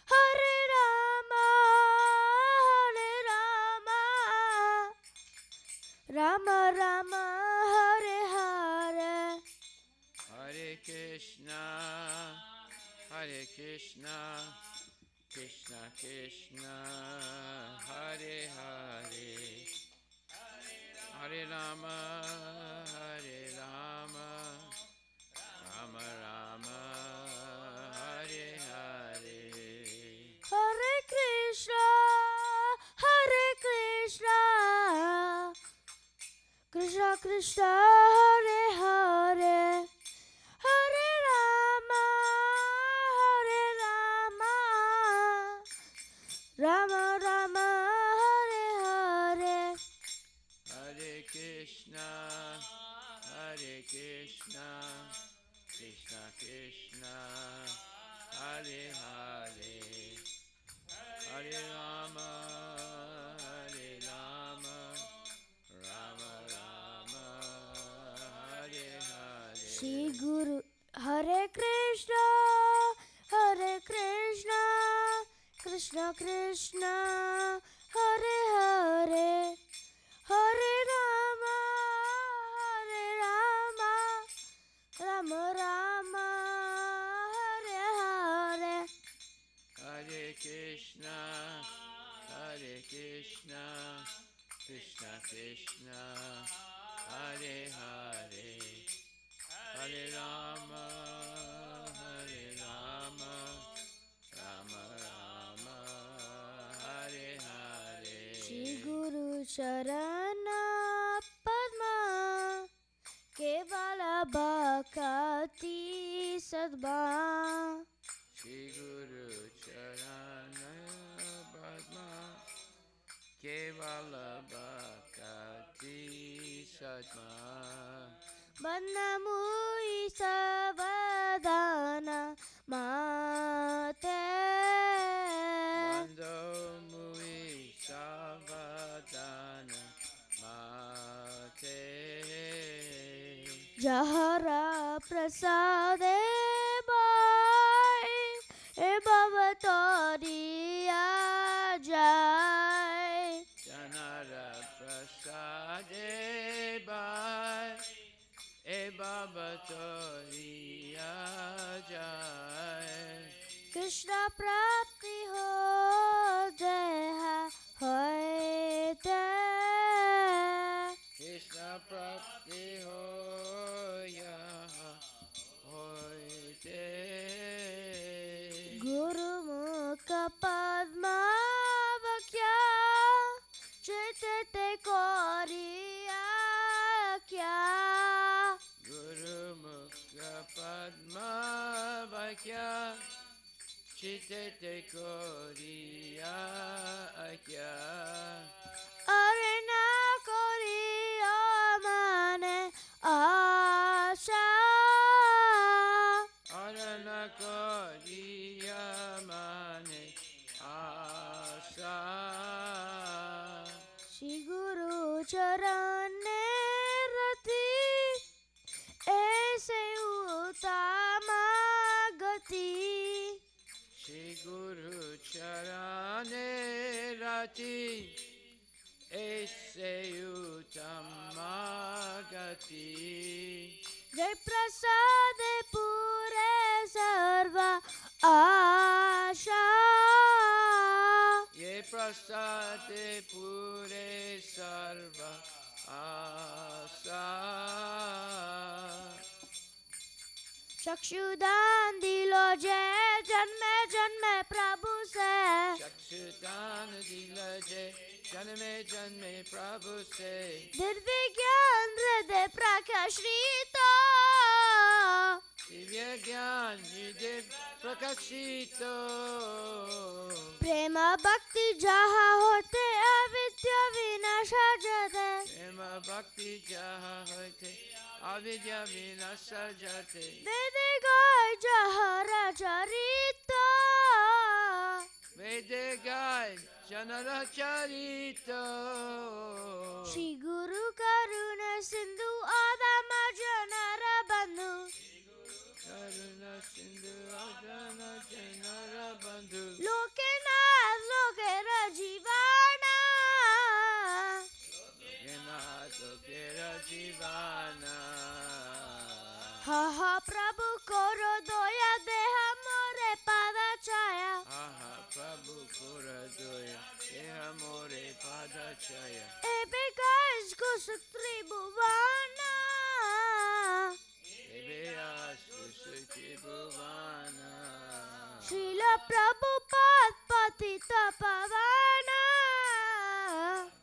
Hare Rama, Hare Rama, Rama Rama, Hare Hare. Hare Krishna, Hare Krishna, Krishna Krishna, Hare Hare, Hare Rama, Hare Rama, Rama Rama, Hare Hare. Hare Krishna, Hare Krishna, Krishna Krishna, Hare Hare, Hare Rama, Hare Rama, Rama Rama, Hare Hare. Hare Krishna, Hare Krishna, Krishna Krishna, Hare Hare, Hare Rama, Hare Rama, Rama Rama, Hare Hare. Shri Guru Hare Krishna, Hare Krishna, Krishna Krishna, Hare Hare, Hare Rama, Hare Rama, Rama Rama, Hare Hare. Hare Krishna, Hare Krishna, Krishna Krishna, Hare Hare, Hare Rama, Hare Rama, Rama Rama, Hare Hare. Shri Charana Padma Kevala Bhakti Sadma Shri Guru Charana Padma Kevala Bhakti Sadma Bandhamui Savadana Mate Bando Mui Savadana Mate Jahara Prasade Bai E Bhavatoriya Jai Janara Prasade Bhai E Baba Toriya Jai Krishna Prapti Ho Jai Hoite Krishna Prapti Hoya Hoite Guru Mukha Padma Vakya Chitete Koriya Kya Guru Mukha Padma Vakya Chitete Koriya Akya Arena Koriya Mane Asha Arana Koriya Mane Asa Shri Guru Charane Rati Aise Uttama Gati Shri Guru Charane Rati Ese Uttamagati Jai Prasade Pure Sarva Asha Ye Prasade Pure Sarva Asa Chakshudan dilo jai janme janme Prabhu se Chakshudan Dilaje Janme Janme Prabhu Se Dirvigyan hriday prakashrita Divya Gyan Nidev Prakashito Prema bhakti jaha hote avidya vinasha jate Prema Bhakti Jaha Hote Avidya Vinasa Jate Vede gai jahara charita Vede Gai Janara Charito Shri Guru Karuna Sindhu Adama Janara Bandhu Karuna Sindhu Adana Janara Bandhu Lokanath Lokera Jivana Genato Kera Jivana Ha ha Prabhu Koro Doya Deha More Pada Chaya Aha Prabhu Kura Doya Deha More Pada Chaya Ebe guys Kusutri Bhuvana Ebeas Susuti Bhuvana Srila Prabhupada Patita Pavana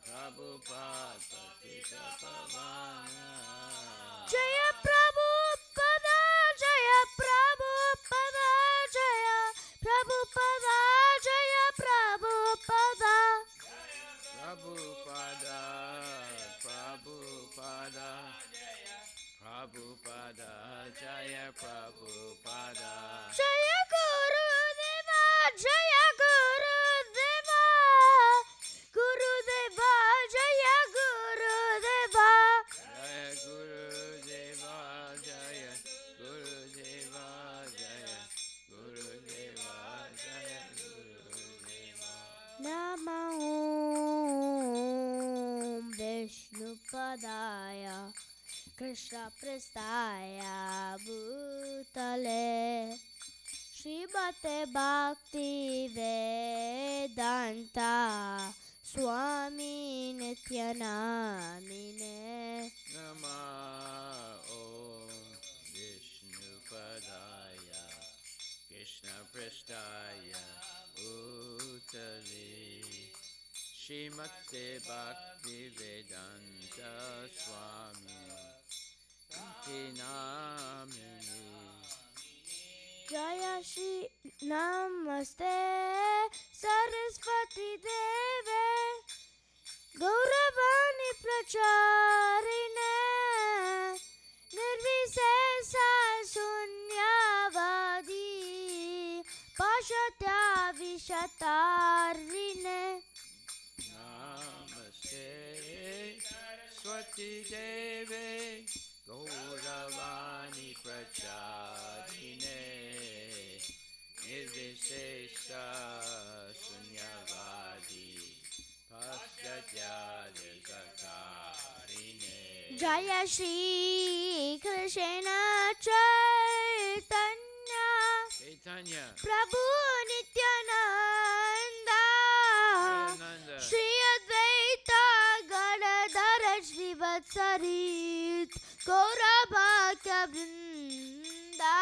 Prabhupada Patita Pavana Jaya Prabhupada Jaya Prabhupada Jaya Prabhupada Jaya Prabhupada Prabhupada Prabhupada Prabhupada Jaya Prabhupada Jaya Guru Deva Jaya Guru Deva Guru Deva Jaya Guru Deva Jaya Guru Deva Jaya Guru Deva Jaya Guru Deva Jaya Guru Deva Nama Om Vishnu Padaya Krishna Prestaya Bhutale Srimate Bhakti Vedanta Swami Nityanamine Nama Om Vishnu Padaya Krishna Prestaya Bhutale Shrimate Bhakti Vedanta Swami Iti Namini. Jaya Shri Namaste Saraswati Deve Gauravani Pracharine Nirvisesa Sunyavadi Pashatya Vishatarine. Namaste Swati Deve Gauravani Pracharine Nirvisesa Sunyavadi Pashatya Vishatarine. Jaya Shri Krishna Chaitanya Chaitanya Prabhu Nityananda Nanda Shri Advaita Gadadhara Shri Vatsarit Gaura Bhakta Vrinda.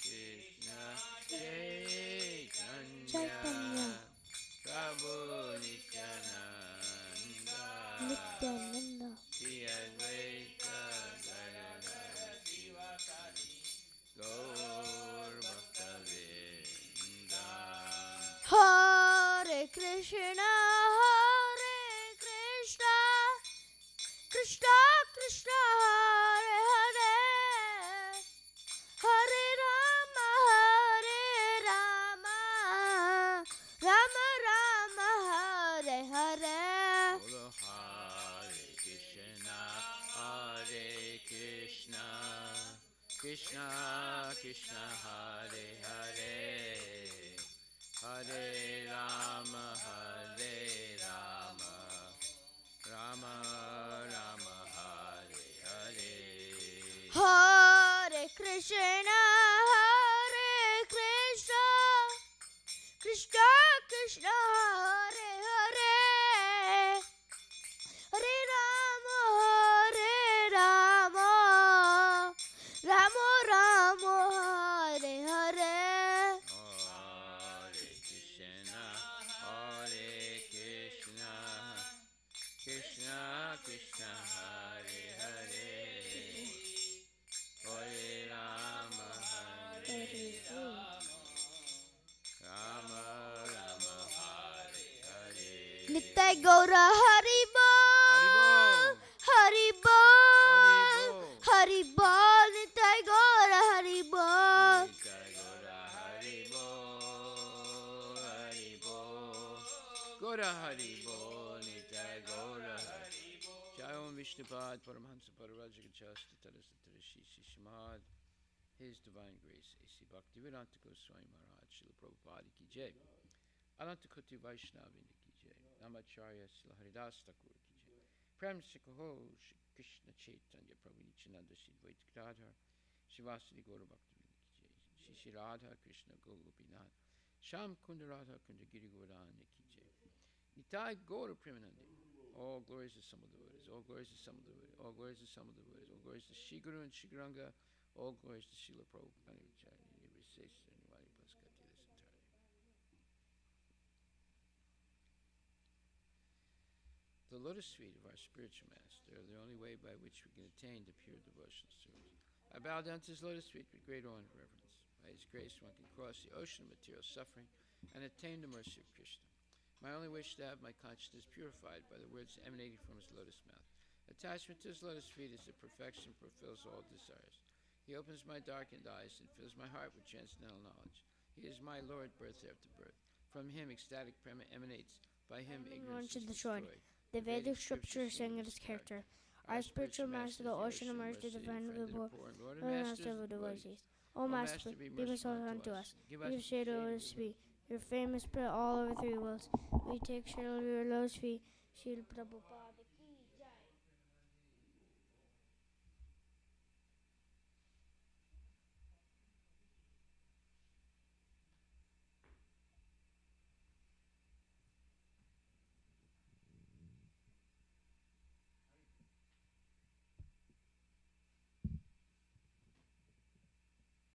Krishna Chaitanya Chaitanya Prabhu Nityananda Nityananda Shri Advaita Gadadhara Shivasari Gaur Bhaktavinda. Hare Krishna Krishna Krishna Hare Hare Hare Rama Rama Rama Hare Hare. Bolo Hare Krishna Krishna Krishna Hare Hare Hare Rama Rama Rama Hare Hare. Hare Krishna Krishna Krishna Hare Hare Hare Rama Rama Hare Hare. Hare Krishna Krishna Krishna Hare Hare Hare Rama Rama Rama Hare Hare. Nitai Gaura Hari Bol Hari Bol Hari Bol Nitai Gaura Hari Bol. Nitai Gaura Hari Bol Hari Bol Gaura Hari Bol Nitai Gaura Hari Bol. Jai Om Vishnupad Paramahamsa Parivajagachasti Tadasatara Shishi Shimad. His Divine Grace A.C. Bhaktivedanta Goswami Maharaj Srila Prabhupada Ki Jai. Ananta Koti Vaishnavini Ki Jai. Namacharya Srila Haridas Thakur Ki Jai. Prem Sikaho Shri Krishna Chaitanya Prabhu Nityananda Shri Advaita Gadadhar Shivasadi Gaura Bhaktivinoda Ki Jai. Shri Shri Radha Krishna Gopinath Sham Kunda Radha Kunda Giri Govardhana Ki Jai. Nitai Gaura Premanandi. All glories to some of the Buddhas. All glories to some of the Buddhas. All glories to some of the Buddhas. All glories to Shri Guru and Shri Guranga. All glories to Srila Prabhupada. The lotus feet of our spiritual master are the only way by which we can attain to pure devotional service. I bow down to his lotus feet with great awe and reverence. By his grace one can cross the ocean of material suffering and attain the mercy of Krishna. My only wish is to have my consciousness purified by the words emanating from his lotus mouth. Attachment to his lotus feet is the perfection fulfills all desires. He opens my darkened eyes and fills my heart with transcendental knowledge. He is my Lord, birth after birth. From him ecstatic prema emanates. By him ignorance is destroyed. The Vedic scriptures sing in his character. Our spiritual master, the ocean of mercy, the divine of the poor, the master of the devotees. O Master, be merciful unto us. Give us shade of lotus feet. Your fame is spread all over 3 worlds. We take shade of your lotus feet. Shri Prabhupada.